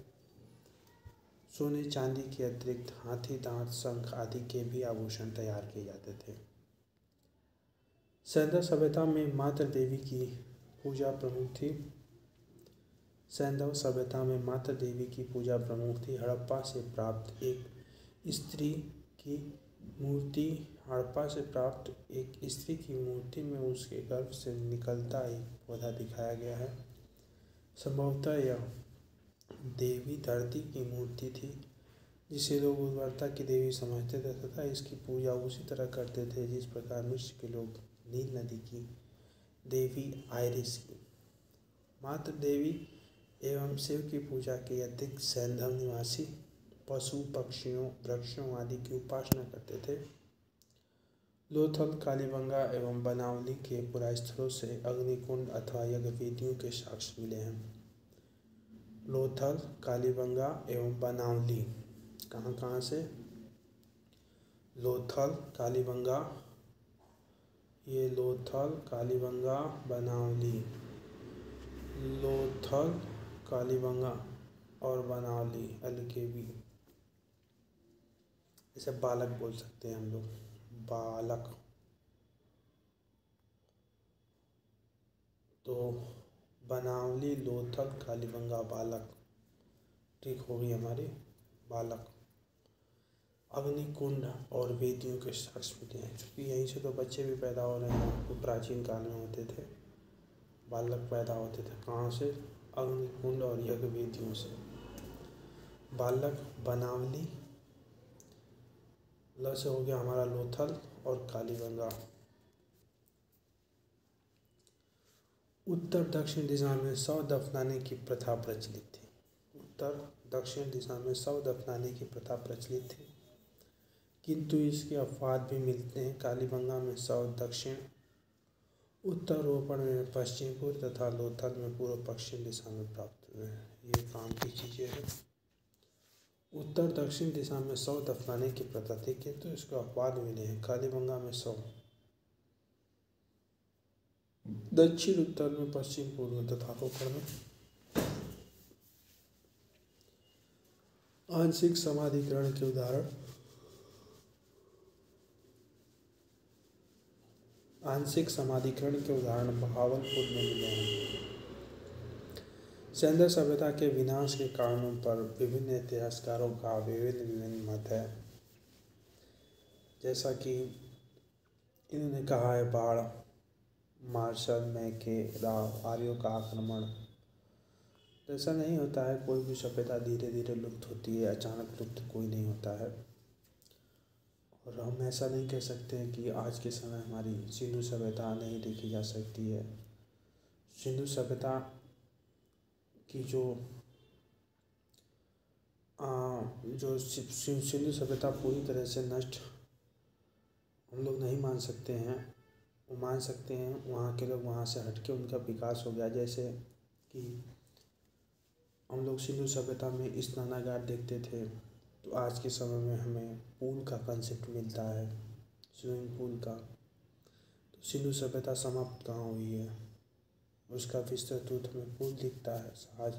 सोने चांदी के अतिरिक्त हाथी दांत, शंख आदि के भी आभूषण तैयार किए जाते थे। सैंधव सभ्यता में मातृ देवी की पूजा प्रमुख थी। हड़प्पा से प्राप्त एक स्त्री की मूर्ति में उसके गर्भ से निकलता एक पौधा दिखाया गया है। संभवतः यह देवी धरती की मूर्ति थी जिसे लोग उर्वरता की देवी समझते थे तथा इसकी पूजा उसी तरह करते थे जिस प्रकार मिस्र के लोग नील नदी की देवी आइरिस की। मातृ देवी एवं शिव की पूजा के अतिरिक्त सैंधव निवासी पशु, पक्षियों, वृक्षों आदि की उपासना करते थे। लोथल, कालीबंगा एवं बनावली के पुरास्थलों से अग्निकुंड अथवा यज्ञवेदियों के साक्ष्य मिले हैं। लोथल, कालीबंगा एवं बनावली कहाँ से? लोथल, कालीबंगा ये लोथल, कालीबंगा, बनावली। लोथल, कालीबंगा और बनावली, LKB। इसे बालक बोल सकते हैं हम लोग, बालक। तो बनावली, लोथल, कालीबंगा, बालक, ठीक होगी हमारी बालक। अग्निकुंड और वेदियों के साक्ष्य मिले हैं, क्योंकि यहीं से तो बच्चे भी पैदा हो रहे हैं, तो प्राचीन काल में होते थे, बालक पैदा होते थे कहाँ से? अग्निकुंड और यज्ञ वेदियों से। बालक बनावली, ल से हो गया हमारा लोथल और कालीबंगा। उत्तर दक्षिण दिशा में शव दफनाने की प्रथा प्रचलित थी। उत्तर दक्षिण दिशा में शव दफनाने की प्रथा प्रचलित थी, किंतु इसके अपवाद भी मिलते हैं। कालीबंगा में शव दक्षिण उत्तर रोपण में पश्चिम पूर्व तथा लोथल में पूर्व पश्चिम दिशा में प्राप्त हुए हैं। ये काम की चीज़ें हैं। उत्तर दक्षिण दिशा में शव दफनाने की प्रथा थी, किंतु इसके अपवाद मिले हैं। कालीबंगा में शव दक्षिण उत्तर में पश्चिम पूर्व में तथा रोपण में आंशिक समाधिकरण के उदाहरण बहावलपुर में मिले हैं। सिंधु सभ्यता के विनाश के कारणों पर विभिन्न इतिहासकारों का विभिन्न मत है। जैसा कि इन्होंने कहा है, बाढ़, मार्शल, मैके, राव, आर्यों का आक्रमण। तो ऐसा नहीं होता है, कोई भी सभ्यता धीरे धीरे लुप्त होती है, अचानक लुप्त कोई नहीं होता है। और हम ऐसा नहीं कह सकते हैं कि आज के समय हमारी सिंधु सभ्यता नहीं देखी जा सकती है। सिंधु सभ्यता की सिंधु सभ्यता पूरी तरह से नष्ट हम लोग नहीं मान सकते हैं। वो मान सकते हैं वहाँ के लोग वहाँ से हट के उनका विकास हो गया। जैसे कि हम लोग सिंधु सभ्यता में स्नानागार देखते थे, तो आज के समय में हमें पूल का कंसेप्ट मिलता है, स्विमिंग पूल का। तो सिंधु सभ्यता समाप्त कहाँ हुई है? उसका विस्तृत रूप हमें पूल दिखता है, आज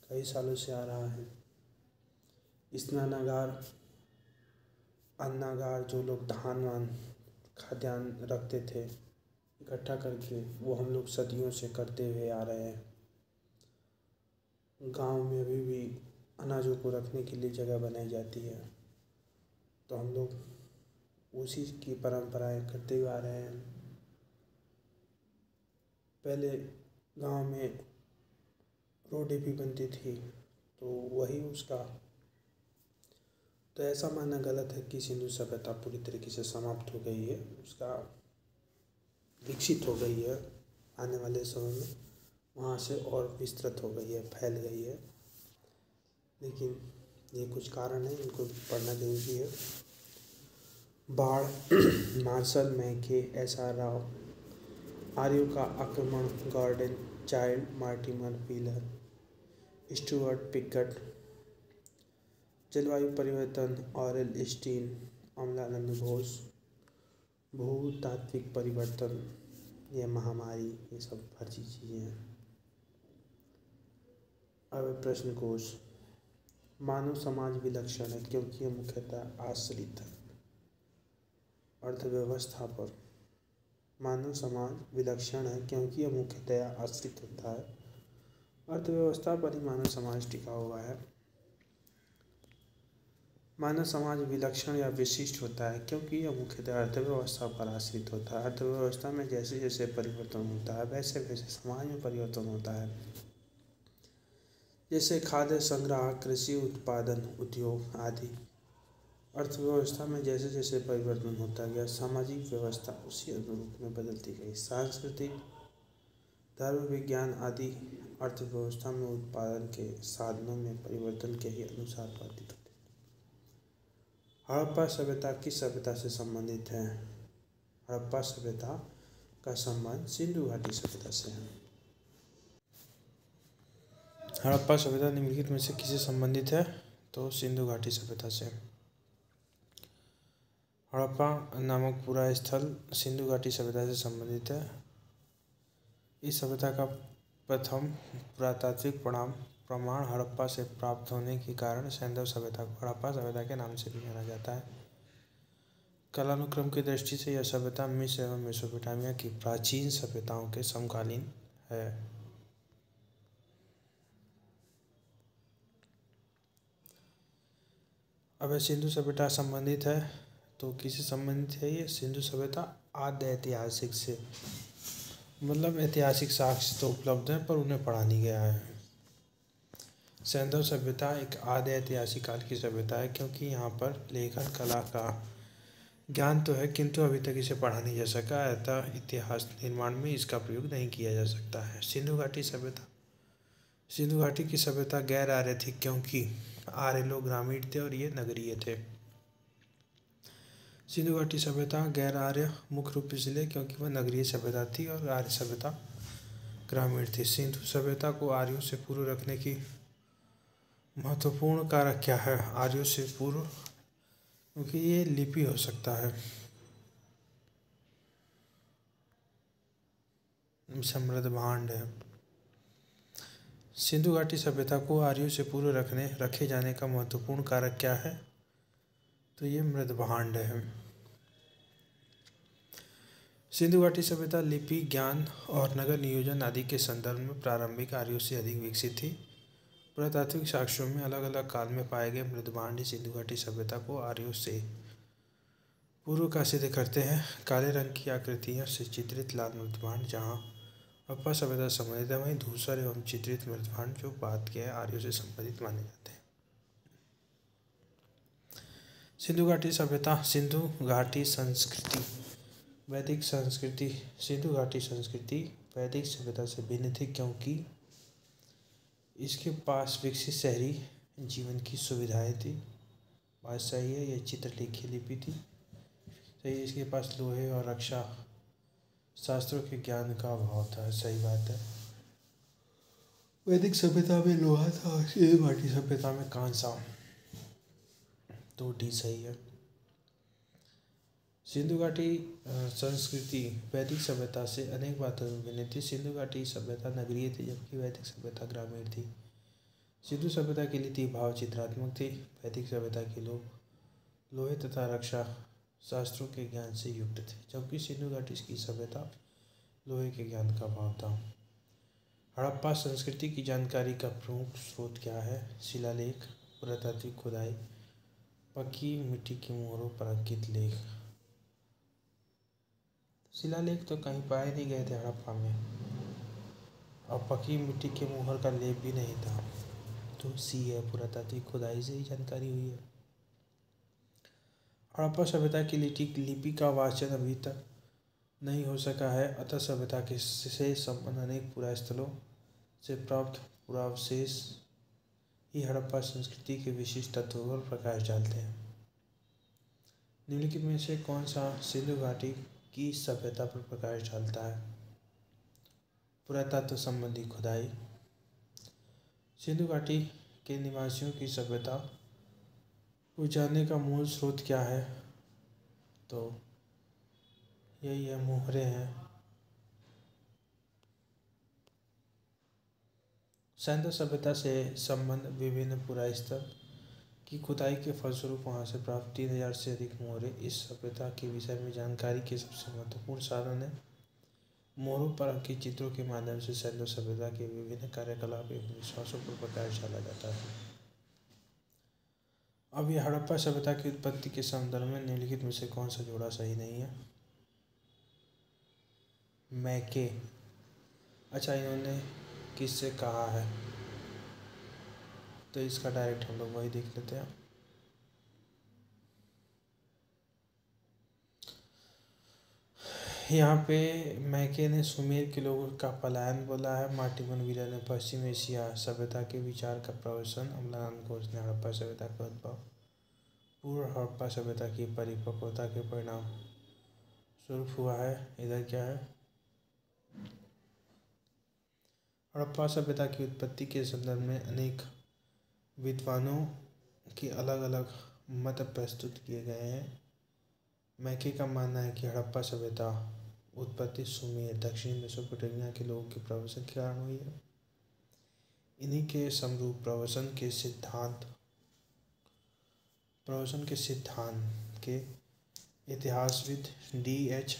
कई सालों से आ रहा है। स्नानागार, अन्नागार, जो लोग धान वान खाद्यान्न रखते थे इकट्ठा करके, वो हम लोग सदियों से करते हुए आ रहे हैं। गांव में अभी भी अनाजों को रखने के लिए जगह बनाई जाती है, तो हम लोग उसी की परंपराएं करते हुए आ रहे हैं। पहले गांव में रोडें भी बनती थी, तो वही उसका। तो ऐसा मानना गलत है कि सिंधु सभ्यता पूरी तरीके से समाप्त हो गई है, उसका विकसित हो गई है। आने वाले समय में वहाँ से और विस्तृत हो गई है, फैल गई है। लेकिन ये कुछ कारण है, इनको पढ़ना जरूरी है। बाढ़, मार्शल, मैके, SR राव, आर्यों का आक्रमण, Gordon, Childe, Mortimer, Wheeler, Stuart, Piggott, जलवायु परिवर्तन, ऑरेल स्टीन, अम्लानंद घोष, भूतात्विक परिवर्तन, ये महामारी, ये सब फर्जी चीज़ें हैं। अब प्रश्न कोश। मानव समाज विलक्षण है क्योंकि यह मुख्यतः आश्रित है अर्थव्यवस्था पर। मानव समाज विलक्षण है क्योंकि यह मुख्यतः आश्रित होता है अर्थव्यवस्था पर ही मानव समाज टिका हुआ है। मानव समाज विलक्षण या विशिष्ट होता है क्योंकि यह मुख्यतः अर्थव्यवस्था पर आश्रित होता है। अर्थव्यवस्था में जैसे जैसे परिवर्तन होता है, वैसे वैसे समाज में परिवर्तन होता है। जैसे खाद्य संग्रह, कृषि उत्पादन, उद्योग आदि। अर्थव्यवस्था में जैसे जैसे परिवर्तन होता गया, सामाजिक व्यवस्था उसी अनुरूप में बदलती गई। सांस्कृतिक, धर्म, विज्ञान आदि अर्थव्यवस्था में उत्पादन के साधनों में परिवर्तन के ही अनुसार वर्तित होते। हड़प्पा सभ्यता किस सभ्यता से संबंधित है? हड़प्पा सभ्यता का संबंध सिंधु घाटी सभ्यता से है। हड़प्पा सभ्यता निम्नलिखित में से किससे संबंधित है? तो सिंधु घाटी सभ्यता से। हड़प्पा नामक पूरा स्थल सिंधु घाटी सभ्यता से संबंधित है। इस सभ्यता का प्रथम पुरातात्विक प्रमाण हड़प्पा से प्राप्त होने के कारण सैंधव सभ्यता को हड़प्पा सभ्यता के नाम से भी जाना जाता है। कालानुक्रम की दृष्टि से यह सभ्यता मिस्र एवं मेसोपोटामिया की प्राचीन सभ्यताओं के समकालीन है। अब सिंधु सभ्यता संबंधित है तो किससे संबंधित है ये? सिंधु सभ्यता आद्य ऐतिहासिक से, मतलब ऐतिहासिक साक्ष्य तो उपलब्ध हैं पर उन्हें पढ़ा नहीं गया है। सैंधव सभ्यता एक आद्य ऐतिहासिक काल की सभ्यता है क्योंकि यहाँ पर लेखन कला का ज्ञान तो है किंतु अभी तक इसे पढ़ा नहीं जा सका, अतः इतिहास निर्माण में इसका प्रयोग नहीं किया जा सकता है। सिंधु घाटी सभ्यता, सिंधु घाटी की सभ्यता गैर आर्य थी क्योंकि आर्य लोग ग्रामीण थे और ये नगरीय थे। सिंधु घाटी सभ्यता गैर आर्य मुख्य रूप से इसलिए क्योंकि वह नगरीय सभ्यता थी और आर्य सभ्यता ग्रामीण थी। सिंधु सभ्यता को आर्यों से पूर्व रखने की महत्वपूर्ण कारक क्या है? आर्यों से पूर्व क्योंकि ये लिपि हो सकता है, समृद्ध भांड है। सिंधु घाटी सभ्यता को आर्यों से पूर्व रखे जाने का महत्वपूर्ण कारक क्या है? तो ये मृद भांड है। सिंधु घाटी सभ्यता लिपि, ज्ञान और नगर नियोजन आदि के संदर्भ में प्रारंभिक आर्यों से अधिक विकसित थी। पुरातात्विक साक्ष्यों में अलग अलग काल में पाए गए मृद भांड सिंधु घाटी सभ्यता को आर्यों से पूर्व का सिद्ध करते हैं। काले रंग की आकृतियां से चित्रित लाल मृद भांड जहाँ हड़प्पा सभ्यता संबंधित है, वहीं धूसर एवं चित्रित मृद भांड जो बाद के आर्यों से संबंधित माने जाते हैं। सिंधु घाटी सभ्यता, सिंधु घाटी संस्कृति, वैदिक संस्कृति। सिंधु घाटी संस्कृति वैदिक सभ्यता से भिन्न थी क्योंकि इसके पास विकसित शहरी जीवन की सुविधाएं थी। बात सही है, यह चित्रलेखी लिपि थी। सही, इसके पास लोहे और रक्षा शास्त्रों के ज्ञान का अभाव था। सही बात है, वैदिक सभ्यता में लोहा था, सिंधु घाटी सभ्यता में कांसा। तो डी सही है। सिंधु घाटी संस्कृति वैदिक सभ्यता से अनेक बातों में भिन्न थी। सिंधु घाटी सभ्यता नगरीय थी जबकि वैदिक सभ्यता ग्रामीण थी। सिंधु सभ्यता की लिपि भाव चित्रात्मक थी। वैदिक सभ्यता के लोग लोहे तथा रक्षा शास्त्रों के ज्ञान से युक्त थे जबकि सिंधु घाटी की सभ्यता लोहे के ज्ञान का अभाव था। हड़प्पा संस्कृति की जानकारी का प्रमुख स्रोत क्या है? शिलालेख, पुरातात्विक खुदाई, पक्की मिट्टी की मोहरों पर अंकित लेख। शिलालेख तो कहीं पाए नहीं गए थे हड़प्पा में और पक्की मिट्टी के मोहर का लेप भी नहीं था, तो सी है, पुरातात्विक खुदाई से ही जानकारी हुई है। हड़प्पा सभ्यता की लिपि का वाचन अभी तक नहीं हो सका है, अतः सभ्यता के से संबंध अनेक पुरास्थलों से प्राप्त पुरावशेष ही हड़प्पा संस्कृति के विशिष्ट तत्वों पर प्रकाश डालते हैं। निम्नलिखित में से कौन सा सिंधु घाटी की सभ्यता पर प्रकाश डालता है? पुरातत्व संबंधी खुदाई। सिंधु घाटी के निवासियों की सभ्यता को जानने का मूल स्रोत क्या है? तो यही है, मोहरे हैं। सैंधव सभ्यता से संबंध विभिन्न पुरास्थल की खुदाई के फलस्वरूप वहां से प्राप्त 3000 से अधिक मोहरे इस सभ्यता के विषय में जानकारी के सबसे महत्वपूर्ण साधन है। मोहरों पर अंकित चित्रों के माध्यम से सैंधव सभ्यता के विभिन्न कार्यकलाप एवं विश्वासों पर प्रकाश डाला जाता है। अब यह हड़प्पा सभ्यता की उत्पत्ति के संदर्भ में निम्नलिखित में से कौन सा जोड़ा सही नहीं है? मैके, अच्छा इन्होंने किससे कहा है? तो इसका डायरेक्ट हम लोग वही देख लेते हैं। यहाँ पे मैके ने सुमेर के लोगों का पलायन बोला है। मार्टिमन वीरा ने पश्चिम एशिया सभ्यता के विचार का प्रवचन, अम्लानंद घोष ने हड़प्पा सभ्यता का उद्भव पूर्व हड़प्पा सभ्यता की परिपक्वता के परिणाम स्वरूप हुआ है। इधर क्या है? हड़प्पा सभ्यता की उत्पत्ति के संदर्भ में अनेक विद्वानों के अलग अलग मत प्रस्तुत किए गए हैं। मैके का मानना है कि हड़प्पा सभ्यता उत्पत्ति सुमेर दक्षिणी मेसोपोटामिया के लोगों के प्रवसन के कारण हुई है। इन्हीं के समरूप प्रवसन के सिद्धांत के इतिहासविद D.H.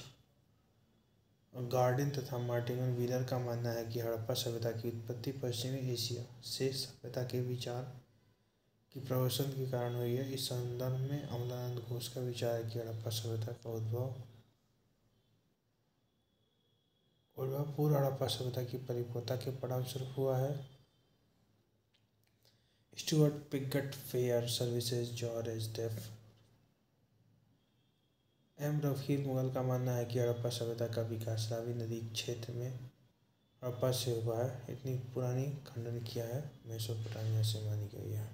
गार्डिन तथा मार्टिन व्हीलर का मानना है कि हड़प्पा सभ्यता की उत्पत्ति पश्चिमी एशिया से सभ्यता के विचार की प्रवसन के कारण हुई है। इस संदर्भ में अमलानंद घोष का विचार है कि हड़प्पा सभ्यता का उद्भव पूर्व हड़प्पा सभ्यता की परिपक्वता के परिणामस्वरूप हुआ है। स्टुअर्ट पिगट फेयर सर्विसेज जॉर्ज डेफ एम रफील मुगल का मानना है कि हड़प्पा सभ्यता का विकास रावी नदी क्षेत्र में हड़प्पा से हुआ है। इतनी पुरानी खंडन किया है मेसोपोटामिया से मानी गई है।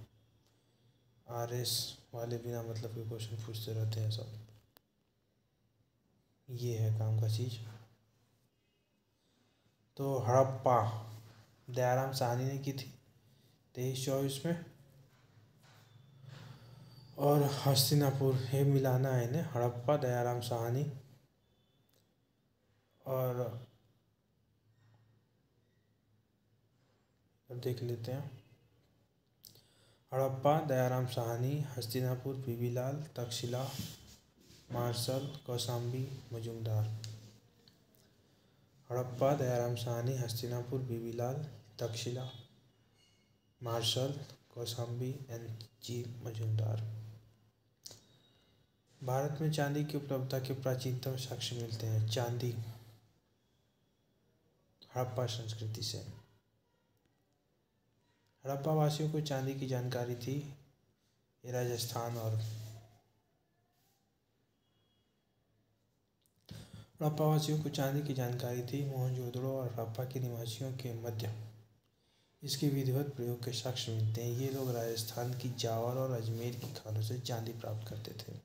RS वाले बिना मतलब के क्वेश्चन पूछते रहते हैं सब। ये है काम का चीज। तो हड़प्पा दयाराम साहनी ने की थी 2324 में। और हस्तिनापुर ये मिलाना है इन्हें, हड़प्पा दयाराम साहनी। और अब देख लेते हैं। Harappa Dayaram Sahni, Hastinapur बीबीलाल, Takshashila martial, Kaushambi Majumdar. Harappa Dayaram Sahni, Hastinapur बीबीलाल, Takshashila martial, Kaushambi NG Majumdar. Bharat में चांदी की उपलब्धता के प्राचीनतम साक्ष्य मिलते हैं चांदी हड़प्पा संस्कृति से। हड़प्पा वासियों को चांदी की जानकारी थी। ये राजस्थान और हड़प्पा वासियों को चांदी की जानकारी थी। मोहनजोदड़ो और हड़प्पा के निवासियों के मध्य इसके विधिवत प्रयोग के साक्ष्य मिलते हैं। ये लोग राजस्थान की जावर और अजमेर की खानों से चांदी प्राप्त करते थे।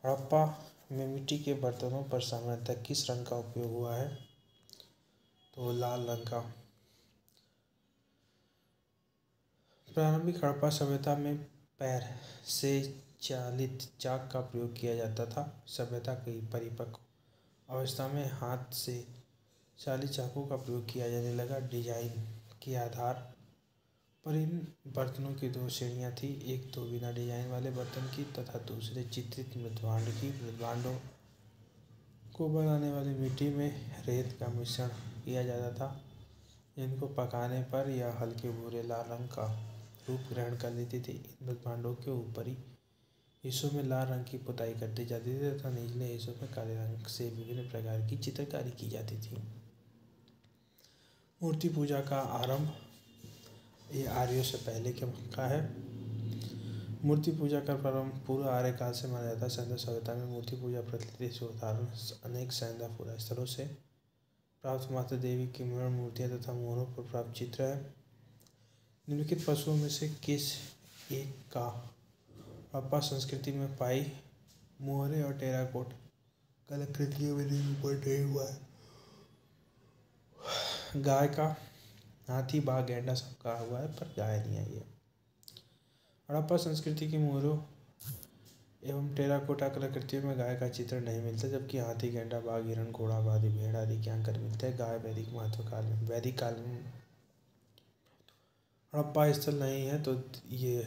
हड़प्पा में मिट्टी के बर्तनों पर सामान्यतः किस रंग का उपयोग हुआ है? तो लाल रंग का। प्रारंभिक हड़प्पा सभ्यता में पैर से चालित चाक का प्रयोग किया जाता था। सभ्यता की परिपक्व अवस्था में हाथ से चालित चाकों का प्रयोग किया जाने लगा। डिजाइन के आधार पर इन बर्तनों की दो श्रेणियां थी, एक तो बिना डिजाइन वाले बर्तन की तथा दूसरे चित्रित मृदभांड की। मृदभांडों को बनाने वाली मिट्टी में रेत का मिश्रण किया जाता था, जिनको पकाने पर यह हल्के भूरे लाल रंग का रूप ग्रहण कर लेती थी। इन मृदभांडों के ऊपरी हिस्सों में लाल रंग की पुताई कर दी जाती थी तथा निचले हिस्सों में काले रंग से विभिन्न प्रकार की चित्रकारी की जाती थी। मूर्ति पूजा का आरंभ ये आर्यों से पहले का है। मूर्ति पूजा का प्रारंभ पूर्व आर्य काल से माना जाता है। सिंधु सभ्यता में मूर्ति पूजा प्रचलित से उदाहरण अनेक सैंधव स्थलों से प्राप्त माता देवी की मृण मूर्तियां तथा मोहरों पर प्राप्त चित्र है। निम्नलिखित पशुओं में से किस एक का हड़प्पा संस्कृति में पाई मोहरे और टेराकोट कलाकृतियों में रिपोर्ट नहीं हुआ है? गाय का। हाथी, बाघ, गैंडा सब कहा हुआ है पर गाय नहीं आई है। हड़प्पा संस्कृति के मोहरों एवं टेराकोटा कलाकृतियों में गाय का चित्र नहीं मिलता, जबकि हाथी, गैंडा, बाघ, हिरण, घोड़ा, आदि भेड़ आदि के अंकर मिलते हैं। गाय वैदिक काल में हड़प्पा स्थल नहीं है, तो ये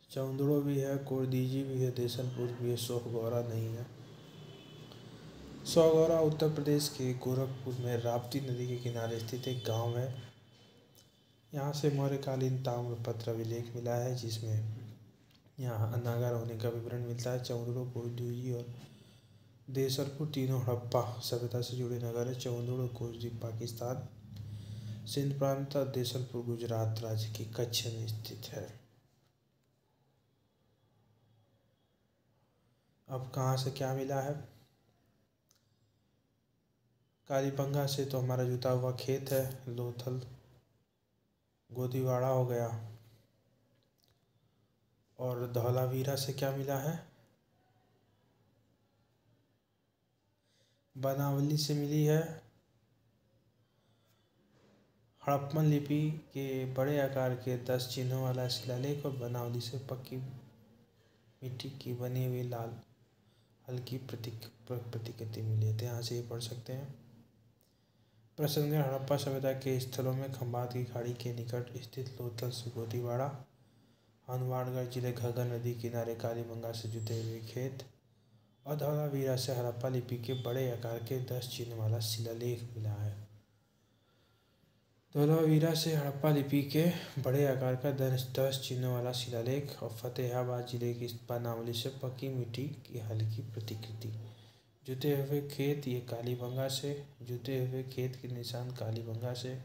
चौंदड़ो भी है, कोरदीजी भी है, देसलपुर भी है, सोहगौरा नहीं है। सोहगौरा उत्तर प्रदेश के गोरखपुर में राप्ती नदी के किनारे स्थित एक गांव है। यहाँ से मौर्यकालीन ताम्रपत्र अभिलेख मिला है, जिसमें यहाँ नागा होने का विवरण मिलता है। चौंदड़ो, कोरदीजी और देसलपुर तीनों हड़प्पा सभ्यता से जुड़े नगर है। चौंदड़ो कोसद्वीप पाकिस्तान सिंध प्रांत, देसलपुर गुजरात राज्य के कच्छ में स्थित है। अब कहाँ से क्या मिला है? कालीबंगा से तो हमारा जुता हुआ खेत है। लोथल गोदीवाड़ा हो गया। और धौलावीरा से क्या मिला है? बनावली से मिली है। हड़प्पन लिपि के बड़े आकार के 10 चिन्हों वाला शिलालेख और बनावली से पक्की मिट्टी की बनी हुई लाल हल्की प्रतिकृति मिली है। तो यहाँ से ये पढ़ सकते हैं। प्रश्न हड़प्पा सभ्यता के स्थलों में खंभात की खाड़ी के निकट स्थित लोथल सिगोतीवाड़ा, हनुमानगढ़ जिले घग्गर नदी किनारे कालीबंगा से जुटे हुए खेत और धौलावीरा से हड़प्पा लिपि के बड़े आकार के 10 चिन्ह वाला शिलालेख मिला है। धौलावीरा से हड़प्पा लिपि के बड़े आकार का 10 चिन्ह वाला शिलालेख और फतेहाबाद जिले की बनावली से पक्की मिट्टी की हल्की प्रतिकृति। जुते हुए खेत ये कालीबंगा से, जुते हुए खेत के निशान कालीबंगा से।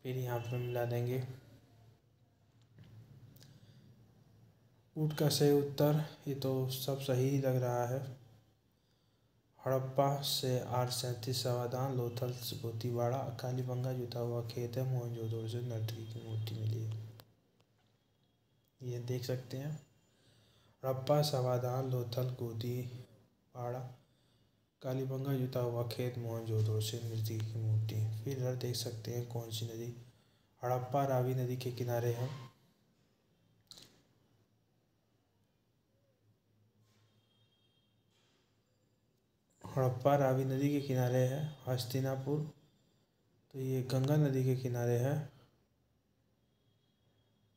फिर यहाँ पर मिला देंगे ऊँट का सही उत्तर, ये तो सब सही ही लग रहा है। हड़प्पा से R37 सावधान, लोथल सिगोतीवाड़ा, कालीबंगा जुता हुआ खेत है, मोहनजोदड़ो से नर्तकी की मूर्ति मिली है। ये देख सकते हैं। हड़प्पा सावधान, लोथल गोदीवाड़ा, कालीबंगा जुता हुआ खेत, मोहनजोदड़ो से नर्तकी की मूर्ति। फिर इधर देख सकते हैं कौन सी नदी हड़प्पा रावी नदी के किनारे है। हड़प्पा रावी नदी के किनारे है। हस्तिनापुर तो ये गंगा नदी के किनारे है।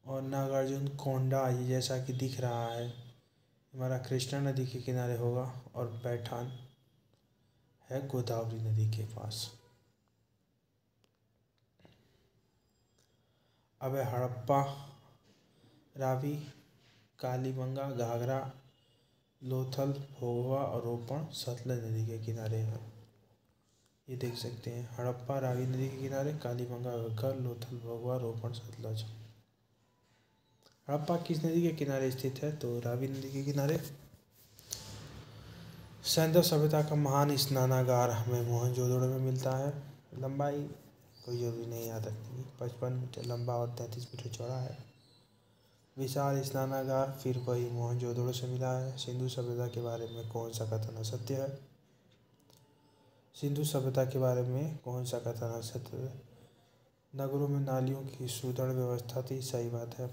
और नागार्जुन कोंडा ये जैसा कि दिख रहा है हमारा कृष्णा नदी के किनारे होगा। और पैठान है गोदावरी नदी के पास। अब है हड़प्पा रावी, कालीबंगा, घाघरा, लोथल, भोगवा और रोपण सतलज नदी के किनारे है। ये देख सकते हैं हड़प्पा रावी नदी के किनारे, कालीबंगा, घग्गर, लोथल, भोगवा, रोपण, सतलज। हड़प्पा किस नदी के किनारे स्थित है? तो रावी नदी के किनारे। सैंधव सभ्यता का महान स्नानागार हमें मोहनजोदड़ो में मिलता है। लंबाई कोई जरूरी नहीं याद रखने की, 55 मीटर लंबा और 33 मीटर चौड़ा है। विशाल स्नानागार फिर वही मोहनजोदड़ो से मिला है। सिंधु सभ्यता के बारे में कौन सा कथन असत्य है? सिंधु सभ्यता के बारे में कौन सा कथन असत्य है? नगरों में नालियों की सुदृढ़ व्यवस्था थी, सही बात है।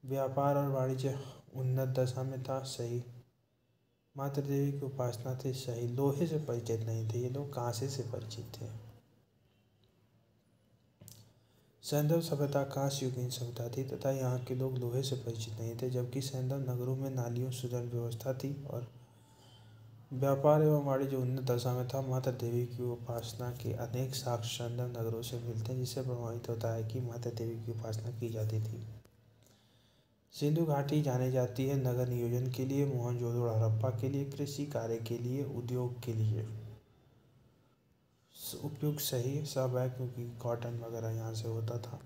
व्यापार और वाणिज्य उन्नत दशा में था, सही। माता देवी की उपासना थी, सही। लोहे से परिचित नहीं थे ये लोग, कांसे से परिचित थे। सैंधव सभ्यता कांस्य युगीन सभ्यता थी तथा यहाँ के लोग लोहे से परिचित नहीं थे, जबकि सैंधव नगरों में नालियों सुदृढ़ व्यवस्था थी और व्यापार एवं वाणिज्य उन्नत दशा में था। माता देवी की उपासना के अनेक साक्ष्य सैंधव नगरों से मिलते हैं, जिससे प्रभावित होता है कि माता देवी की उपासना की जाती थी। सिंधु घाटी जानी जाती है नगर नियोजन के लिए, मोहनजोदड़ो हड़प्पा के लिए कृषि कार्य के लिए, उद्योग के लिए। उपयुक्त सही सब है क्योंकि कॉटन वगैरह यहाँ से होता था।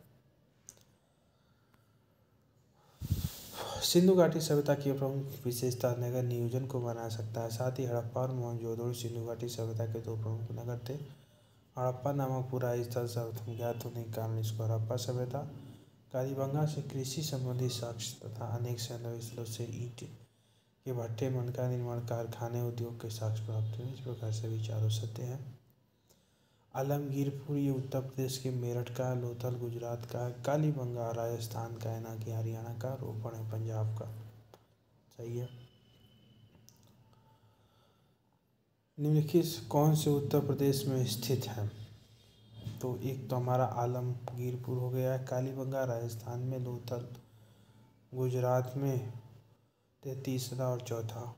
सिंधु घाटी सभ्यता की प्रमुख विशेषता नगर नियोजन को बना सकता है। साथ ही हड़प्पा और मोहनजोदड़ो सिंधु घाटी सभ्यता के दो प्रमुख नगर थे। हड़प्पा नामक पूरा स्थल सर्वप्रथम ज्ञात होने के कारण इसको हड़प्पा सभ्यता। कालीबंगा से कृषि संबंधी साक्ष्य तथा अनेक सैंधव स्थलों से ईंट के भट्ठे, मणका निर्माण कारखाने, उद्योग के साक्ष्य प्राप्त हुए। इस प्रकार से विचारों सत्य हैं। आलमगीरपुर ये उत्तर प्रदेश के मेरठ का, लोथल गुजरात का, कालीबंगा राजस्थान का है ना कि हरियाणा का, रोपण है पंजाब का, सही है। निम्नलिखित कौन से उत्तर प्रदेश में स्थित है? तो एक तो हमारा आलमगीरपुर हो गया है, कालीबंगा राजस्थान में, लोथल गुजरात में, तीसरा और चौथा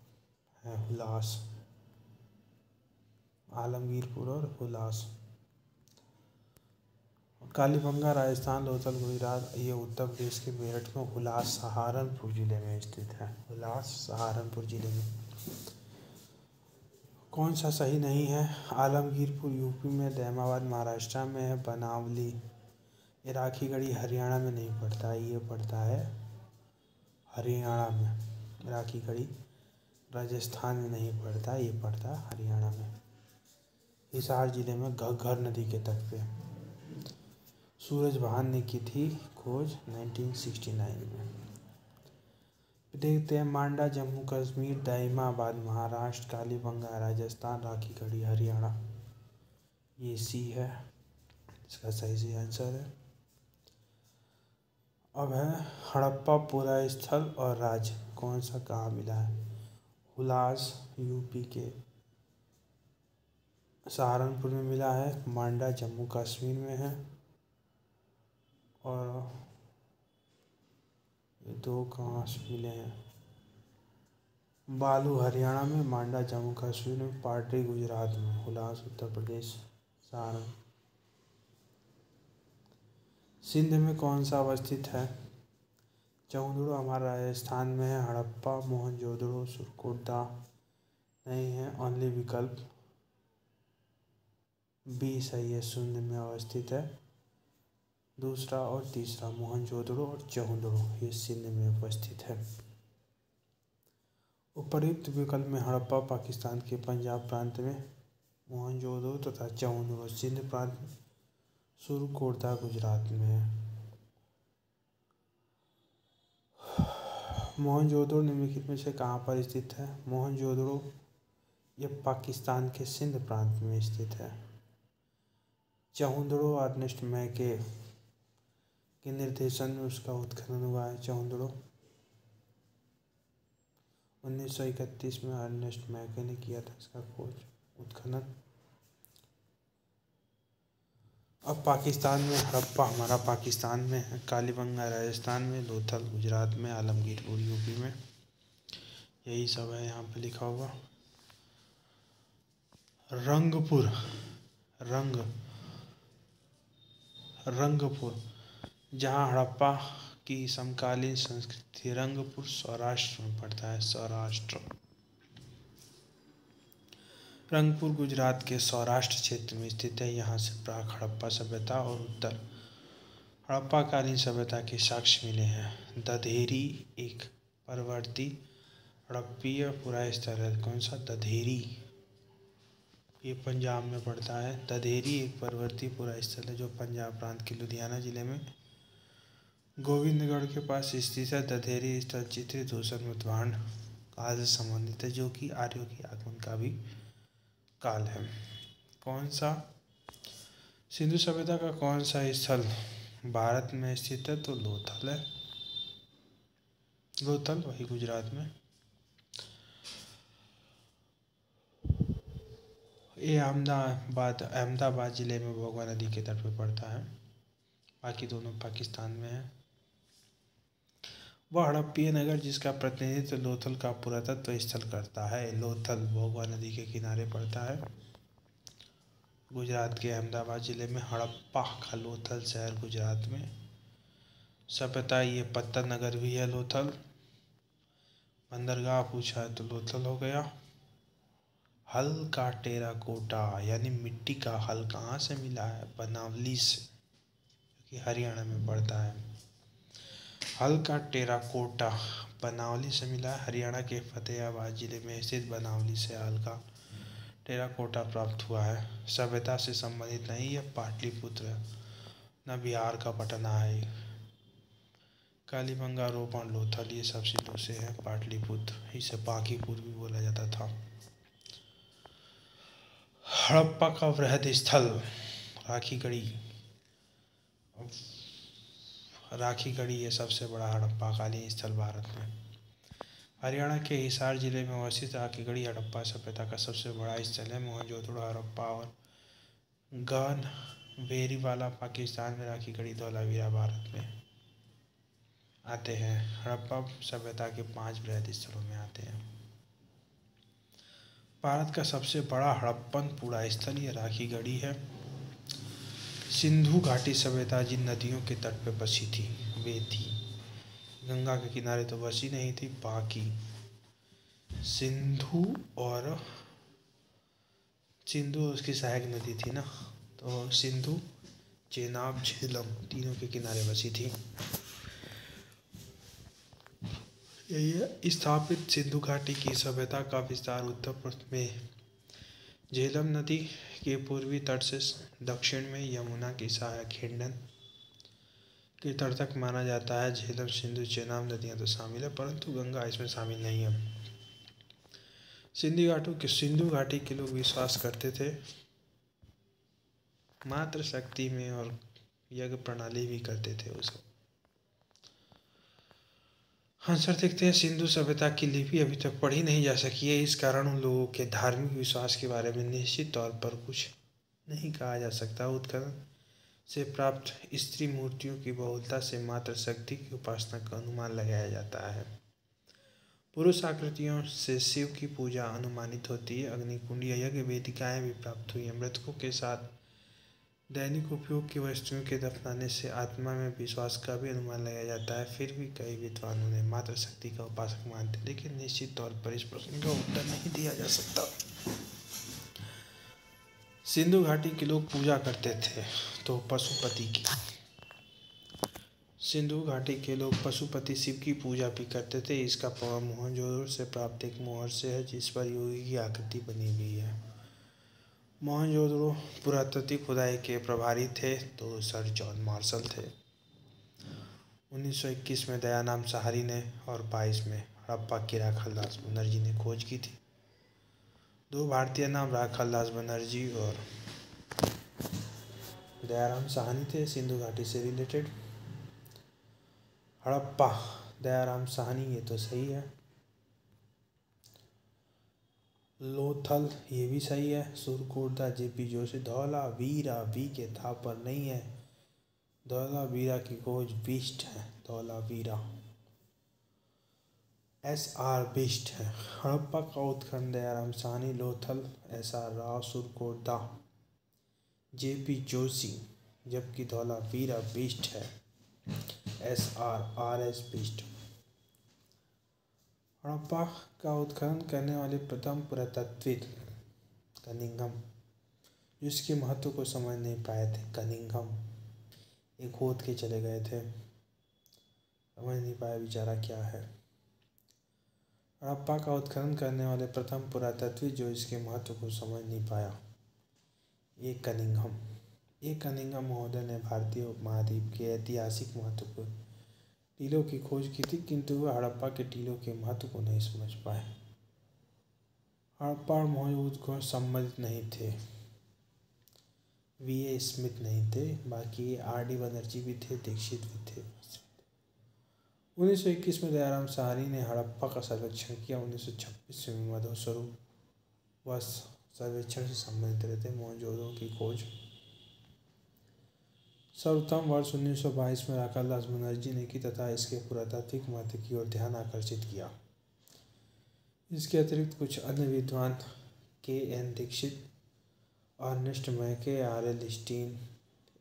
है हुलास। आलमगीरपुर और हुलास। कालीबंगा राजस्थान, लोथल गुजरात ये उत्तर प्रदेश के मेरठ में, हुलास सहारनपुर जिले में स्थित है। हुलास सहारनपुर जिले में। कौन सा सही नहीं है? आलमगीरपुर यूपी में, दैमाबाद महाराष्ट्र में है, बनावली ये राखीगढ़ी हरियाणा में नहीं पड़ता है, ये पड़ता है हरियाणा में। राखीगढ़ी राजस्थान में नहीं पड़ता, ये पड़ता है हरियाणा में। हिसार जिले में, घग्गर नदी के तट पे। सूरजभान ने की थी खोज 1969 में। देखते हैं मांडा जम्मू कश्मीर, दैमाबाद महाराष्ट्र, कालीबंगा राजस्थान, राखीगढ़ी हरियाणा। ये सी है इसका सही आंसर है। अब है हड़प्पा पुरा स्थल और राज्य कौन सा कहाँ मिला है। हुलास यूपी के सहारनपुर में मिला है, मांडा जम्मू कश्मीर में है, और ये दो कहाँ से मिले हैं, बालू हरियाणा में, मांडा जम्मू कश्मीर में, पाटरी गुजरात में, हुलास उत्तर प्रदेश, सहारन। सिंध में कौन सा अवस्थित है। चौंदड़ो हमारा राजस्थान में है, हड़प्पा मोहनजोदड़ो सुरकोटा नहीं है, ओनली विकल्प बी सही है, सिंध में अवस्थित है। दूसरा और तीसरा मोहनजोदड़ो और चौंदड़ो ये सिंध में उपस्थित है। उपर्युक्त विकल्प में हड़प्पा पाकिस्तान के पंजाब प्रांत में, मोहनजोदड़ो तथा चौंदड़ो सिंध प्रांत में, सुरकोटा गुजरात में है। मोहनजोदड़ो निम्नलिखित में से कहाँ पर स्थित है। मोहनजोदड़ो यह पाकिस्तान के सिंध प्रांत में स्थित है। चौंदड़ो अर्नेस्ट मैके के निर्देशन में उसका उत्खनन हुआ है। चौंदड़ो 1931 में अर्नेस्ट मैके ने किया था इसका खोज उत्खनन। अब पाकिस्तान में हड़प्पा हमारा पाकिस्तान में है, कालीबंगा राजस्थान में, लोथल गुजरात में, आलमगीरपुर यूपी में, यही सब है यहाँ पे लिखा हुआ। रंगपुर जहाँ हड़प्पा की समकालीन संस्कृति, रंगपुर सौराष्ट्र में पड़ता है, सौराष्ट्र। रंगपुर गुजरात के सौराष्ट्र क्षेत्र में स्थित है। यहाँ से प्राक हड़प्पा सभ्यता और उत्तर हड़प्पाकालीन सभ्यता के साक्ष्य मिले हैं। दधेरी एक परवर्ती हड़प्पीय पुरा स्थल है। कौन सा। दधेरी, ये पंजाब में पड़ता है। दधेरी एक परवर्ती पुरा स्थल है जो पंजाब प्रांत के लुधियाना जिले में गोविंदगढ़ के पास स्थित है। दधेरी स्थल चित्रित धूसर मृतभांड काल से संबंधित है जो कि आर्यों के आगमन का भी काल है। कौन सा। सिंधु सभ्यता का कौन सा स्थल भारत में स्थित है, तो लोथल है। लोथल वही गुजरात में। ये अहमदाबाद जिले में भोगवा नदी के तट पर पड़ता है। बाकी दोनों पाकिस्तान में है। वह हड़प्पीय नगर जिसका प्रतिनिधित्व लोथल का पुरातत्व स्थल करता है। लोथल भोगवा नदी के किनारे पड़ता है। गुजरात के अहमदाबाद जिले में। हड़प्पा का लोथल शहर गुजरात में। सभ्यता ये पत्तन नगर भी है लोथल। बंदरगाह पूछा है तो लोथल हो गया। हल का टेराकोटा यानी मिट्टी का हल कहाँ से मिला है, बनावली से, कि हरियाणा में पड़ता है। हल का टेराकोटा बनावली से मिला है। हरियाणा के फतेहाबाद जिले में स्थित बनावली से हल का टेराकोटा प्राप्त हुआ है। सभ्यता से संबंधित नहीं, यह पाटलिपुत्र है, न बिहार का पटना है। कालीबंगा, रोपण, लोथल ये सब सिंधु से है। पाटलिपुत्र इसे बांकीपुर भी बोला जाता था। हड़प्पा का वृहद स्थल राखीगढ़ी। राखीगढ़ी ये सबसे बड़ा हड़प्पाकालीन स्थल भारत में। हरियाणा के हिसार जिले में अवस्थित राखीगढ़ी हड़प्पा सभ्यता का सबसे बड़ा स्थल है। मोहनजोदड़ो, हड़प्पा और गनवेरीवाला पाकिस्तान में, राखीगढ़ी, धौलावीरा भारत में आते हैं। हड़प्पा सभ्यता के 5 वृहद स्थलों में आते हैं। भारत का सबसे बड़ा हड़प्पन पूरा स्थल ये राखीगढ़ी है। सिंधु घाटी सभ्यता जिन नदियों के तट पर बसी थी वे थी, गंगा के किनारे तो बसी नहीं थी, बाकी सिंधु उसकी सहायक नदी थी ना, तो सिंधु, चेनाब, झेलम तीनों के किनारे बसी थी। यही स्थापित सिंधु घाटी की सभ्यता का विस्तार उत्तर में झेलम नदी के पूर्वी तट से दक्षिण में यमुना की सहायक हिंडन के तट तक माना जाता है। झेलम, सिंधु, चेनाब नदियां तो शामिल है परंतु गंगा इसमें शामिल नहीं है। सिंधु घाटी के लोग विश्वास करते थे मात्र शक्ति में और यज्ञ प्रणाली भी करते थे वो सब। आंसर देखते हैं। सिंधु सभ्यता की लिपि अभी तक पढ़ी नहीं जा सकी है। इस कारण उन लोगों के धार्मिक विश्वास के बारे में निश्चित तौर पर कुछ नहीं कहा जा सकता। उत्खनन से प्राप्त स्त्री मूर्तियों की बहुलता से मात्र शक्ति की उपासना का अनुमान लगाया जाता है। पुरुष आकृतियों से शिव की पूजा अनुमानित होती है। अग्निकुंड या यज्ञ वेदिकाएं भी प्राप्त हुई हैं। मृतकों के साथ दैनिक उपयोग की वस्तुओं के दफनाने से आत्मा में विश्वास का भी अनुमान लगाया जाता है। फिर भी कई विद्वान उन्हें मात्र शक्ति का उपासक मानते हैं, लेकिन निश्चित तौर पर इस प्रश्न का उत्तर नहीं दिया जा सकता। सिंधु घाटी के लोग पूजा करते थे तो पशुपति की। सिंधु घाटी के लोग पशुपति शिव की पूजा भी करते थे। इसका प्रभाव मोहनजोदड़ो से प्राप्त एक मोहर से है, जिस पर योगी की आकृति बनी हुई है। मोहनजोदड़ो पुरातात्विक खुदाई के प्रभारी थे तो सर जॉन मार्शल थे। 1921 में दयाराम सहानी ने और 22 में हड़प्पा की राखालदास बनर्जी ने खोज की थी। दो भारतीय नाम राखालदास बनर्जी और दयाराम सहानी थे। सिंधु घाटी से रिलेटेड हड़प्पा दयाराम सहानी, ये तो सही है। लोथल ये भी सही है। सुरकोटदा जेपी जोशी। धौलावीरा वी के था पर नहीं है। धौलावीरा की खोज बिष्ट है। धौलावीरा SR बिष्ट है। हड़प्पा का उत्खनन दयाराम साहनी, लोथल SR राव, सुरकोटदा जेपी जोशी, जबकि धौलावीरा बिष्ट है। SR RS Bisht. हड़प्पा का उत्खनन करने वाले प्रथम पुरातत्वविद कनिंघम, जिसके महत्व को समझ नहीं पाए थे। कनिंघम एक खोद के चले गए थे, समझ नहीं पाया बेचारा क्या है। हड़प्पा का उत्खनन करने वाले प्रथम पुरातत्वविद जो इसके महत्व को समझ नहीं पाया, ये कनिंघम। ये कनिंघम महोदय ने भारतीय उपमहाद्वीप के ऐतिहासिक महत्व को टीलों की खोज की थी, किंतु वह हड़प्पा के टीलों के महत्व को नहीं समझ पाए। हड़प्पा और मोहनजोदड़ो को संबंधित नहीं थे। VA स्मिथ नहीं थे, बाकी RD बनर्जी भी थे, दीक्षित भी थे। 1921 में दयाराम सहानी ने हड़प्पा का सर्वेक्षण किया। 1926 में मधु स्वरूप वह सर्वेक्षण से संबंधित रहते। मोहनजोदड़ो की खोज सर्वप्रथम वर्ष 1922 में राखालदास बनर्जी ने की तथा इसके पुरातात्विक महत्व की ओर ध्यान आकर्षित किया। इसके अतिरिक्त कुछ अन्य विद्वान KN Dikshit, Ernest Mackay, RL Stein,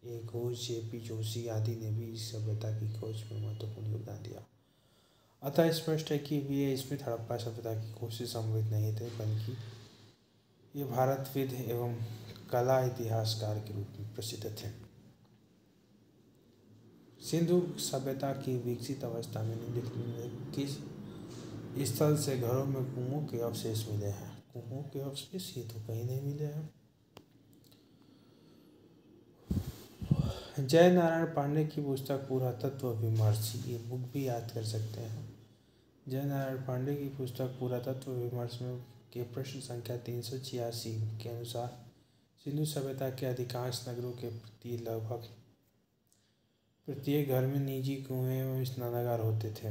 A Ghosh, JP Joshi आदि ने भी इस सभ्यता की खोज में महत्वपूर्ण योगदान दिया। अतः स्पष्ट है कि VA स्मिथ हड़प्पा सभ्यता की खोज से संबंधित नहीं थे, बल्कि ये भारतविद एवं कला इतिहासकार के रूप में प्रसिद्ध थे। सिंधु सभ्यता की विकसित अवस्था में निम्नलिखित में किस स्थल से घरों में कुओं के अवशेष मिले हैं? कुओं के अवशेष ये तो कहीं नहीं मिले हैं। जय नारायण पांडे की पुस्तक पुरातत्व विमर्श, ये बुक भी याद कर सकते हैं। जय नारायण पांडे की पुस्तक पुरातत्व विमर्श में के प्रश्न संख्या 386 के अनुसार सिंधु सभ्यता के अधिकांश नगरों के प्रति लगभग प्रत्येक घर में निजी कुएं एवं स्नानागार होते थे।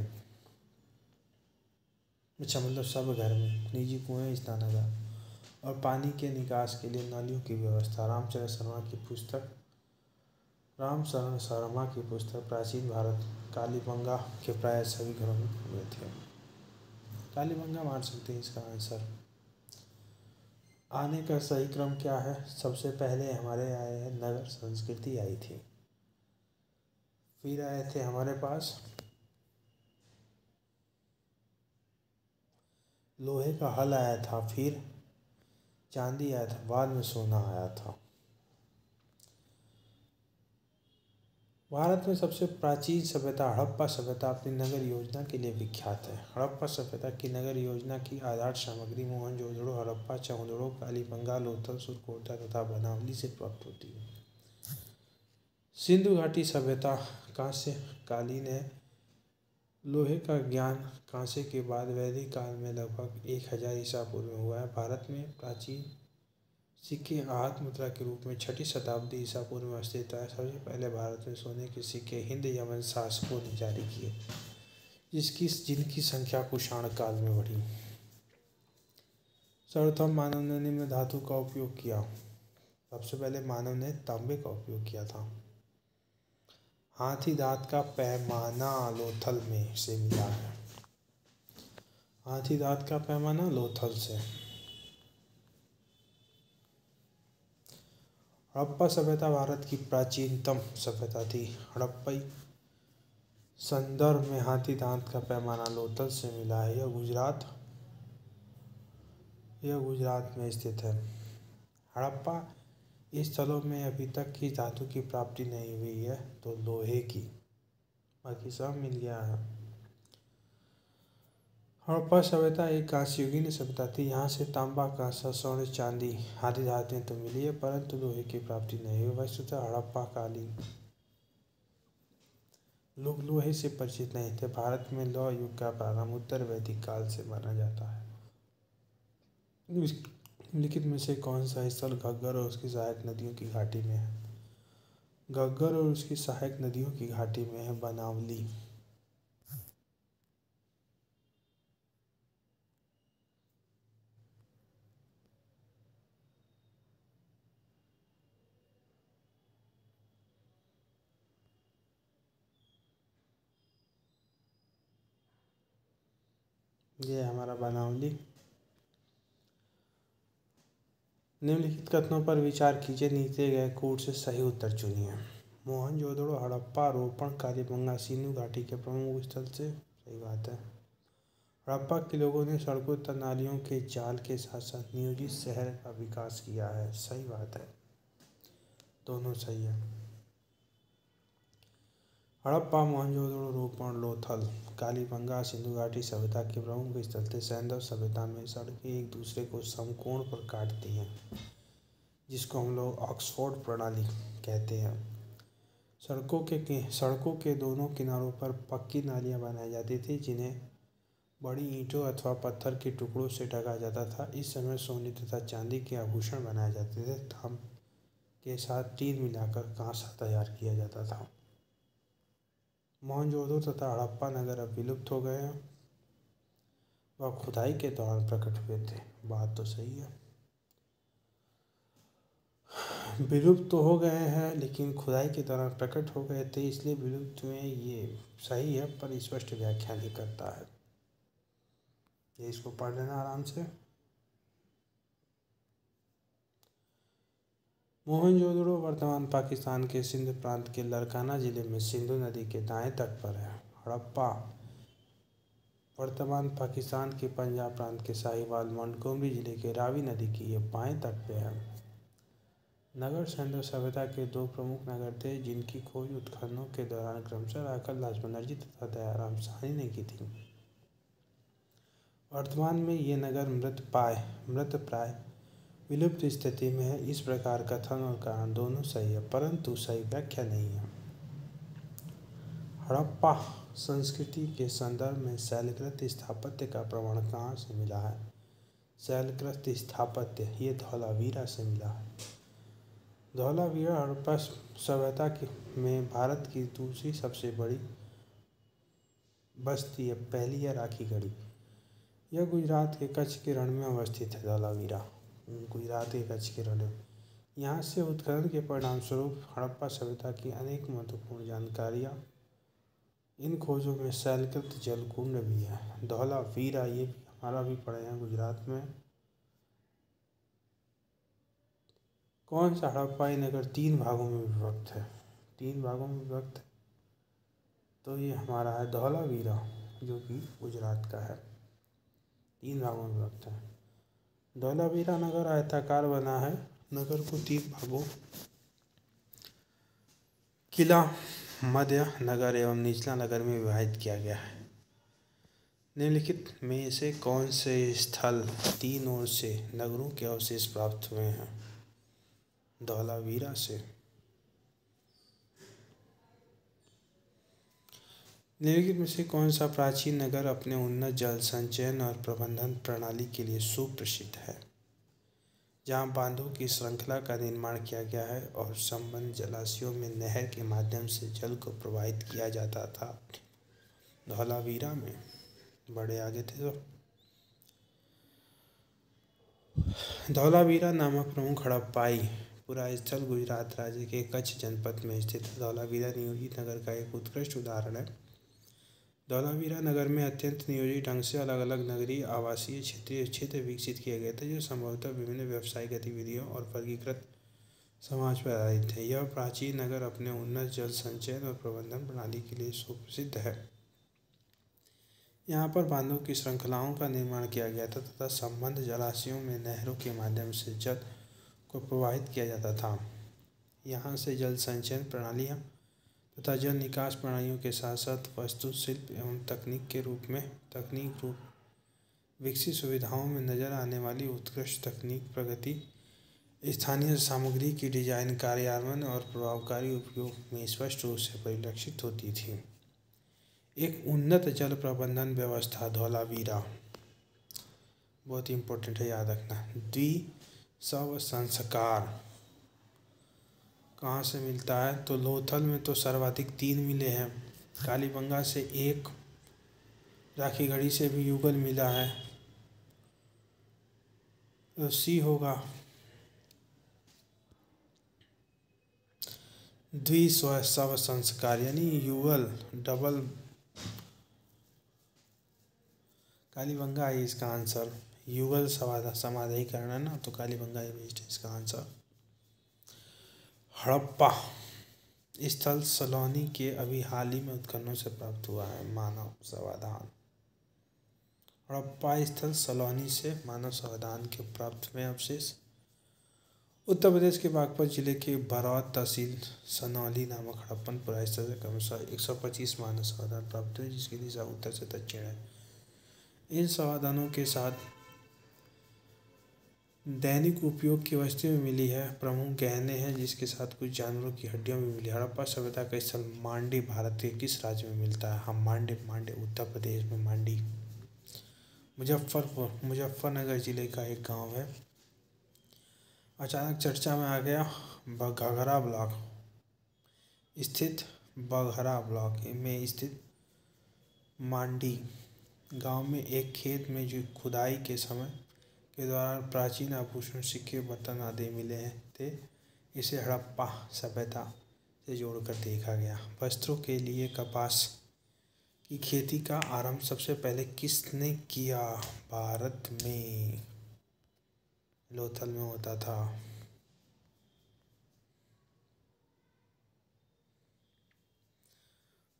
अच्छा, मतलब सब घर में निजी कुएं, स्नानागार और पानी के निकास के लिए नालियों की व्यवस्था। रामचरण शर्मा की पुस्तक प्राचीन भारत कालीबंगा के प्राय सभी घरों में कुएं थे। कालीबंगा मान सकते हैं इसका आंसर। आने का सही क्रम क्या है? सबसे पहले हमारे आए हैं नगर संस्कृति आई थी, फिर आए थे हमारे पास लोहे का हल आया था, फिर चांदी आया था, बाद में सोना आया था। भारत में सबसे प्राचीन सभ्यता हड़प्पा सभ्यता अपनी नगर योजना के लिए विख्यात है। हड़प्पा सभ्यता की नगर योजना की आधार सामग्री मोहनजोदड़ो, हड़प्पा, चौंदड़ो, कालीबंगा, लोथल, सुरकोटदा तथा बनावली से प्राप्त होती है। सिंधु घाटी सभ्यता कांस्य कालीन है। लोहे का ज्ञान कांसे के बाद वैदिक काल में लगभग 1000 ईसा पूर्व में हुआ है। भारत में प्राचीन सिक्के आहत मुद्रा के रूप में 6ठी शताब्दी ईसा पूर्व में अस्तित्व है। सबसे पहले भारत में सोने के सिक्के हिंद यमन शासकों ने जारी किए। जिनकी संख्या कुषाण काल में बढ़ी। सर्वप्रथम मानव ने निम्न धातु का उपयोग किया। सबसे पहले मानव ने तांबे का उपयोग किया था। हाथी दांत का पैमाना लोथल में से मिला है। हाथी दांत का पैमाना लोथल से। हड़प्पा सभ्यता भारत की प्राचीनतम सभ्यता थी। हड़प्पई संदर्भ में हाथी दांत का पैमाना लोथल से मिला है। यह गुजरात में स्थित है। हड़प्पा स्थलों में अभी तक की धातु की प्राप्ति नहीं हुई है, तो लोहे की, बाकी सब मिल गया है। हड़प्पा सभ्यता एक कांस्ययुगीन सभ्यता थी। यहाँ से तांबा, कांसा, स्वर्ण, चांदी आदि धातुएं तो मिली है, परंतु लोहे की प्राप्ति नहीं हुई। वस्तुतः हड़प्पा कालीन लोग लोहे से परिचित नहीं थे। भारत में लौह युग का प्रारंभ उत्तर वैदिक काल से माना जाता है। निम्नलिखित में से कौन सा स्थल घग्गर और उसकी सहायक नदियों की घाटी में है? घग्गर और उसकी सहायक नदियों की घाटी में है बनावली। ये हमारा बनावली। निम्नलिखित कथनों पर विचार कीजिए, नीचे गए कूट से सही उत्तर चुनिए। मोहनजोदड़ो हड़प्पा रोपण कालीबंगा सिंधु घाटी के प्रमुख स्थल से। सही बात है। हड़प्पा के लोगों ने सड़कों तथा नालियों के जाल के साथ साथ नियोजित शहर का विकास किया है। सही बात है, दोनों सही है। हड़प्पा, मोहनजोदड़ो, रोपण, लोथल, कालीबंगा सिंधु घाटी सभ्यता के प्रमुख स्थल थे। सैंधव सभ्यता में सड़कें एक दूसरे को समकोण पर काटती हैं, जिसको हम लोग ऑक्सफोर्ड प्रणाली कहते हैं। सड़कों के दोनों किनारों पर पक्की नालियां बनाई जाती थी, जिन्हें बड़ी ईंटों अथवा पत्थर के टुकड़ों से ढका जाता था। इस समय सोने तथा चांदी के आभूषण बनाए जाते थे। तांबे के साथ टीन मिलाकर कांसा तैयार किया जाता था। मोहनजोदड़ो तथा हड़प्पा नगर अब विलुप्त हो गए हैं। वह खुदाई के दौरान प्रकट हुए थे। बात तो सही है, विलुप्त तो हो गए हैं, लेकिन खुदाई के दौरान प्रकट हो गए थे, इसलिए विलुप्त हुए। ये सही है, पर स्पष्ट व्याख्या नहीं करता है। ये इसको पढ़ लेना आराम से। मोहनजोदड़ो वर्तमान पाकिस्तान के सिंध प्रांत के लड़काना जिले में सिंधु नदी के दाएं तट पर है। हड़प्पा वर्तमान पाकिस्तान के पंजाब प्रांत के साहिवाल मोंटगोमरी जिले के रावी नदी के ये बाएं तट पे है। नगर सैंधव सभ्यता के दो प्रमुख नगर थे, जिनकी खोज उत्खननों के दौरान क्रमशः राकल दास बनर्जी तथा दयाराम साहनी ने की थी। वर्तमान में ये नगर मृतप्राय विलुप्त स्थिति में है। इस प्रकार कथन और कारण दोनों सही है, परंतु सही व्याख्या नहीं है। हड़प्पा संस्कृति के संदर्भ में शैलकृत स्थापत्य का प्रमाण कहाँ से मिला है? शैलकृत स्थापत्य ये धौलावीरा से मिला है। धौलावीरा हड़प्पा सभ्यता में भारत की दूसरी सबसे बड़ी बस्ती है। पहली है राखी गढ़ी। यह गुजरात के कच्छ के रण में अवस्थित है। धौलावीरा गुजरात के कच्छ के रण में। यहाँ से उत्खनन के परिणाम स्वरूप हड़प्पा सभ्यता की अनेक महत्वपूर्ण जानकारियाँ। इन खोजों में शैलकृत जलकुंड भी है। धौलावीरा ये भी हमारा भी पड़े हैं गुजरात में। कौन सा हड़प्पाई नगर 3 भागों में विभक्त है? 3 भागों में विभक्त है, तो ये हमारा है धौलावीरा, जो कि गुजरात का है। 3 भागों में विभक्त है। धौलावीरा नगर आयताकार बना है। नगर को 3 भागों किला, मध्य नगर एवं निचला नगर में विभाजित किया गया है। निम्नलिखित में से कौन से स्थल 3 ओर से नगरों के अवशेष प्राप्त हुए हैं? धौलावीरा से। निम्नलिखित में से कौन सा प्राचीन नगर अपने उन्नत जल संचयन और प्रबंधन प्रणाली के लिए सुप्रसिद्ध है, जहाँ बांधों की श्रृंखला का निर्माण किया गया है और संबद्ध जलाशयों में नहर के माध्यम से जल को प्रवाहित किया जाता था? धौलावीरा में बड़े आगे थे तो धौलावीरा नामक प्रमुख हड़प्पाई पुरा स्थल गुजरात राज्य के कच्छ जनपद में स्थित है। धौलावीरा नियोजित नगर का एक उत्कृष्ट उदाहरण है। धौलावीरा नगर में अत्यंत नियोजित ढंग से अलग अलग नगरीय आवासीय क्षेत्रीय क्षेत्र विकसित किए गए थे, जो संभवतः विभिन्न व्यवसायिक गतिविधियों और वर्गीकृत समाज पर आधारित थे। यह प्राचीन नगर अपने उन्नत जल संचयन और प्रबंधन प्रणाली के लिए सुप्रसिद्ध है। यहाँ पर बांधों की श्रृंखलाओं का निर्माण किया गया था तथा संबद्ध जलाशयों में नहरों के माध्यम से जल को प्रवाहित किया जाता था। यहाँ से जल संचयन प्रणालियाँ तथा जल निकास प्रणालियों के साथ साथ वास्तुशिल्प एवं तकनीक रूप विकसित सुविधाओं में नजर आने वाली उत्कृष्ट तकनीक प्रगति स्थानीय सामग्री की डिजाइन कार्यान्वयन और प्रभावकारी उपयोग में स्पष्ट रूप से परिलक्षित होती थी। एक उन्नत जल प्रबंधन व्यवस्था धौलावीरा बहुत इंपॉर्टेंट है, याद रखना। द्विसव संस्कार कहाँ से मिलता है तो लोथल में तो सर्वाधिक 3 मिले हैं, कालीबंगा से 1, राखीगढ़ी से भी युगल मिला है, तो सी होगा। द्विसव संस्कार यानी युगल डबल, कालीबंगा है इसका आंसर। युगल समाधिकरण है ना, तो कालीबंगा बेस्ट है इसका आंसर। हड़प्पा स्थल सलोनी के अभी हाल ही में उत्खननों से प्राप्त हुआ है। मानव समाधान हड़प्पा स्थल सलोनी से मानव समाधान के प्राप्त हुए अवशेष उत्तर प्रदेश के बागपत जिले के बरौत तहसील सनौली नामक हड़प्पन पुरास्थल से क्रमशः 125 मानव समाधान प्राप्त हुए, जिसकी दिशा उत्तर से दक्षिण है। इन समाधानों के साथ दैनिक उपयोग की वस्तुएं मिली है, प्रमुख गहने हैं, जिसके साथ कुछ जानवरों की हड्डियां भी मिली। हड़प्पा सभ्यता का स्थल मांडी भारत के किस राज्य में मिलता है? हम मांडे उत्तर प्रदेश में मांडी। मुजफ्फरनगर जिले का एक गांव है। अचानक चर्चा में आ गया बघरा ब्लॉक में स्थित मांडी गांव में एक खेत में जो खुदाई के समय के दौरान प्राचीन आभूषण, सिक्के, बर्तन आदि मिले थे। इसे हड़प्पा सभ्यता से जोड़कर देखा गया। वस्त्रों के लिए कपास की खेती का आरंभ सबसे पहले किसने किया? भारत में लोथल में होता था।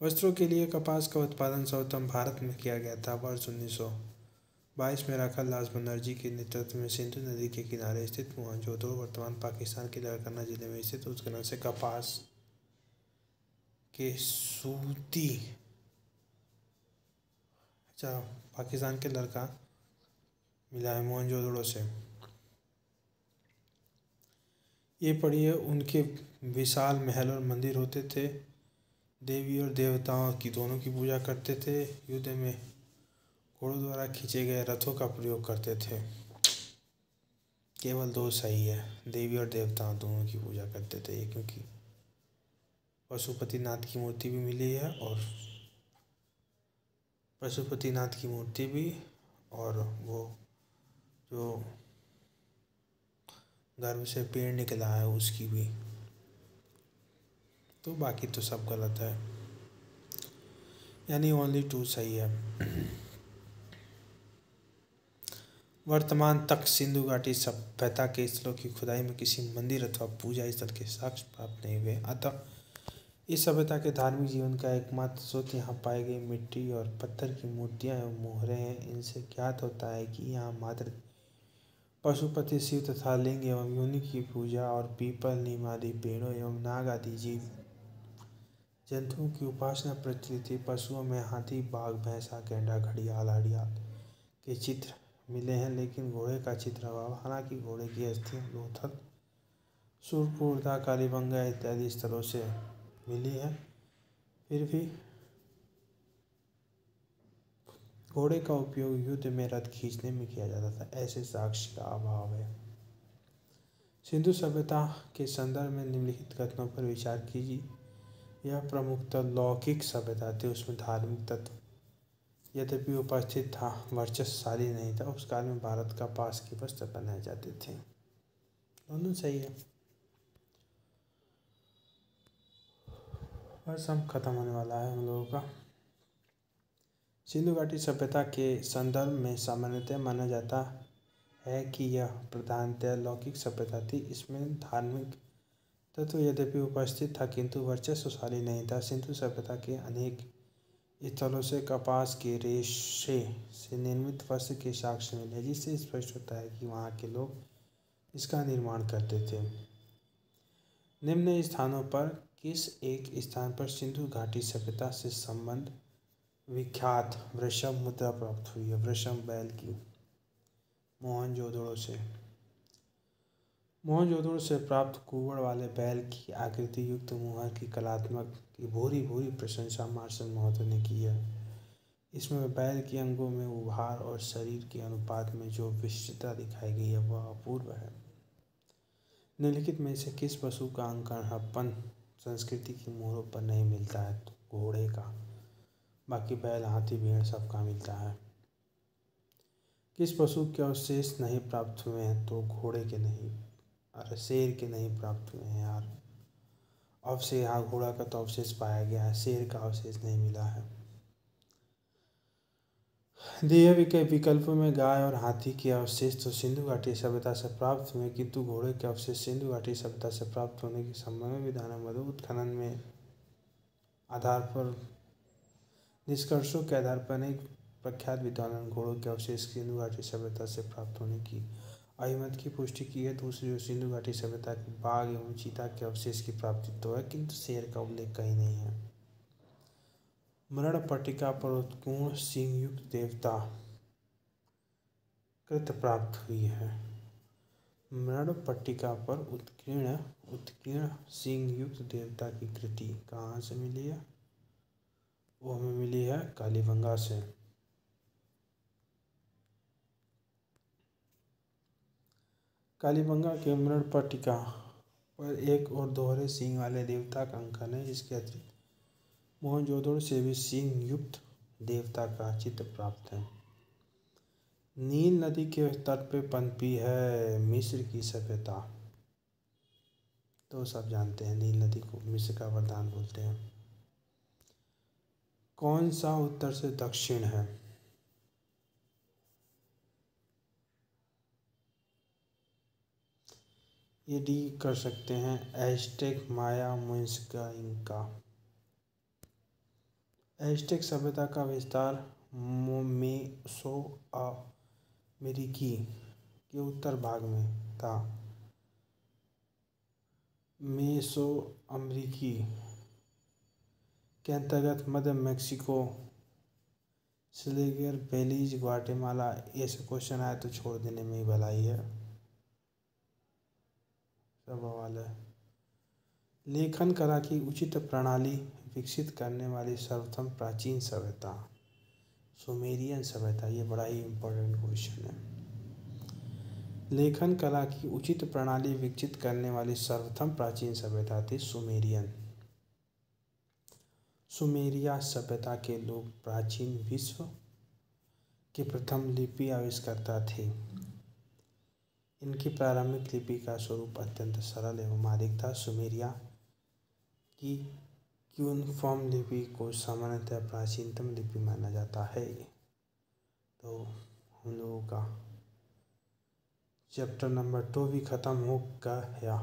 वस्त्रों के लिए कपास का उत्पादन सर्वप्रथम भारत में किया गया था। वर्ष 1922 में राखालदास बनर्जी के नेतृत्व में सिंधु नदी के किनारे स्थित मोहनजोदड़ो वर्तमान पाकिस्तान के लारकाना जिले में स्थित उत्खनन से कपास के सूती पाकिस्तान के लड़का मिला है मोहनजोदड़ो से। ये पढ़िए, उनके विशाल महल और मंदिर होते थे। देवी और देवताओं की दोनों की पूजा करते थे। युद्ध में घोड़ों द्वारा खींचे गए रथों का प्रयोग करते थे। केवल 2 सही है, देवी और देवताओं दोनों की पूजा करते थे। ये क्योंकि पशुपतिनाथ की मूर्ति भी मिली है और पशुपतिनाथ की मूर्ति भी, और वो जो गर्भ से पेड़ निकला है उसकी भी। तो बाकी तो सब गलत है, यानी ओनली 2 सही है। वर्तमान तक सिंधु घाटी सभ्यता के स्थलों की खुदाई में किसी मंदिर अथवा पूजा स्थल के साक्ष्य प्राप्त नहीं हुए। अतः इस सभ्यता के धार्मिक जीवन का एकमात्र स्रोत यहाँ पाई गई मिट्टी और पत्थर की मूर्तियाँ एवं मोहरें हैं। इनसे ज्ञात होता है कि यहाँ मात्र पशुपति शिव तथा लिंग एवं योनि की पूजा और पीपल, नीम आदि पेड़ों एवं नाग आदि जीव जंतुओं की उपासना प्रचलित थी। पशुओं में हाथी, बाघ, भैंसा, गैंडा, घड़ियाल, हड़ियाल के चित्र मिले हैं, लेकिन घोड़े का चित्र अभाव। हालांकि घोड़े की अस्थियां लोथल, सुरपुरदा, कालीबंगा इत्यादि स्थलों से मिली है, फिर भी घोड़े का उपयोग युद्ध में रथ खींचने में किया जाता था। ऐसे साक्ष्य का अभाव है। सिंधु सभ्यता के संदर्भ में निम्नलिखित कथनों पर विचार कीजिए। यह प्रमुखतः लौकिक सभ्यता थी, उसमें धार्मिक तत्व यद्यपि उपस्थित था, वर्चस्वशाली नहीं था। उस काल में भारत का पास के वस्त्र पहनाए जाते थे। दोनों सही है। बस हम खत्म होने वाला है हम लोगों का। सिंधु घाटी सभ्यता के संदर्भ में सामान्यतः माना जाता है कि यह प्रधानतः लौकिक सभ्यता थी। इसमें धार्मिक तत्व यद्यपि उपस्थित था किंतु वर्चस्वशाली नहीं था। सिंधु सभ्यता के अनेक स्थलों से कपास के रेशे से निर्मित वस्त्र के साक्ष्य मिले, जिससे स्पष्ट होता है कि वहाँ के लोग इसका निर्माण करते थे। निम्न स्थानों पर किस एक स्थान पर सिंधु घाटी सभ्यता से संबंध विख्यात वृषभ मुद्रा प्राप्त हुई है? वृषभ बैल की। मोहनजोदड़ो से प्राप्त कुवड़ वाले बैल की आकृति युक्त मुहर की कलात्मक की भूरी भूरी प्रशंसा मार्शल महतो ने की है। इसमें बैल के अंगों में उभार और शरीर के अनुपात में जो विशिष्टता दिखाई गई है वह अपूर्व है। निम्नलिखित में से किस पशु का अंकन हड़प्पन संस्कृति की मोहरों पर नहीं मिलता है? तो घोड़े का। बाकी बैल, हाथी, भेड़ सबका मिलता है। किस पशु के अवशेष नहीं प्राप्त हुए हैं? तो घोड़े के नहीं, अरे शेर के नहीं प्राप्त हुए हैं यार। अवशेष, हाँ, घोड़ा का तो अवशेष पाया गया है, शेर का अवशेष नहीं मिला है। दिए हुए विकल्पों में गाय और हाथी के अवशेष तो सिंधु घाटी सभ्यता से प्राप्त हुए, किंतु घोड़े के अवशेष सिंधु घाटी सभ्यता से प्राप्त होने के संबंध में विद्वान मधु उत्खनन में आधार पर निष्कर्षों के आधार पर अनेक प्रख्यात विद्वानों घोड़ों के अवशेष सिंधु घाटी सभ्यता से प्राप्त होने की अहिमत की पुष्टि की है। दूसरी ओर सिंधु घाटी सभ्यता के बाघ एवं चीता के अवशेष की प्राप्ति तो है, किंतु शेर का उल्लेख कहीं नहीं है। मरण पट्टिका पर उत्कीर्ण सिंहयुक्त देवता कृत प्राप्त हुई है। मरण पट्टिका पर उत्कीर्ण सिंहयुक्त देवता की कृति कहाँ से मिली है? वो हमें मिली है कालीबंगा से। कालीबंगा के मरण पट्टिका पर एक और दोहरे सिंह वाले देवता का अंकन है, जिसके अतिरिक्त मोहनजोदड़ो से भी सिंह युक्त देवता का चित्र प्राप्त है। नील नदी के तट पे पनपी है मिस्र की सभ्यता। तो सब जानते हैं नील नदी को मिस्र का वरदान बोलते हैं। कौन सा उत्तर से दक्षिण है? ये डी कर सकते हैं, एज़टेक, माया, मुइज़्का, इंका। एज़टेक सभ्यता का विस्तार मेसोअमेरिकी के उत्तर भाग में था। मेसोअमेरिकी के अंतर्गत मध्य मेक्सिको, सिलेगर, बेलीज, ग्वाटेमाला। ऐसे क्वेश्चन आए तो छोड़ देने में ही भलाई है, सब सवाल है। लेखन कला की उचित प्रणाली विकसित करने वाली सर्वप्रथम प्राचीन सभ्यता सुमेरियन सभ्यता। ये बड़ा ही इम्पोर्टेंट क्वेश्चन है। लेखन कला की उचित प्रणाली विकसित करने वाली सर्वप्रथम प्राचीन सभ्यता थी सुमेरियन। सुमेरिया सभ्यता के लोग प्राचीन विश्व के प्रथम लिपि आविष्कर्ता थे। इनकी प्रारंभिक लिपि का स्वरूप अत्यंत सरल एवं मार्मिक था। सुमेरिया की क्यूनफॉर्म लिपि को सामान्यतः प्राचीनतम लिपि माना जाता है। तो हम लोगों का चैप्टर नंबर 2 भी खत्म हो गया।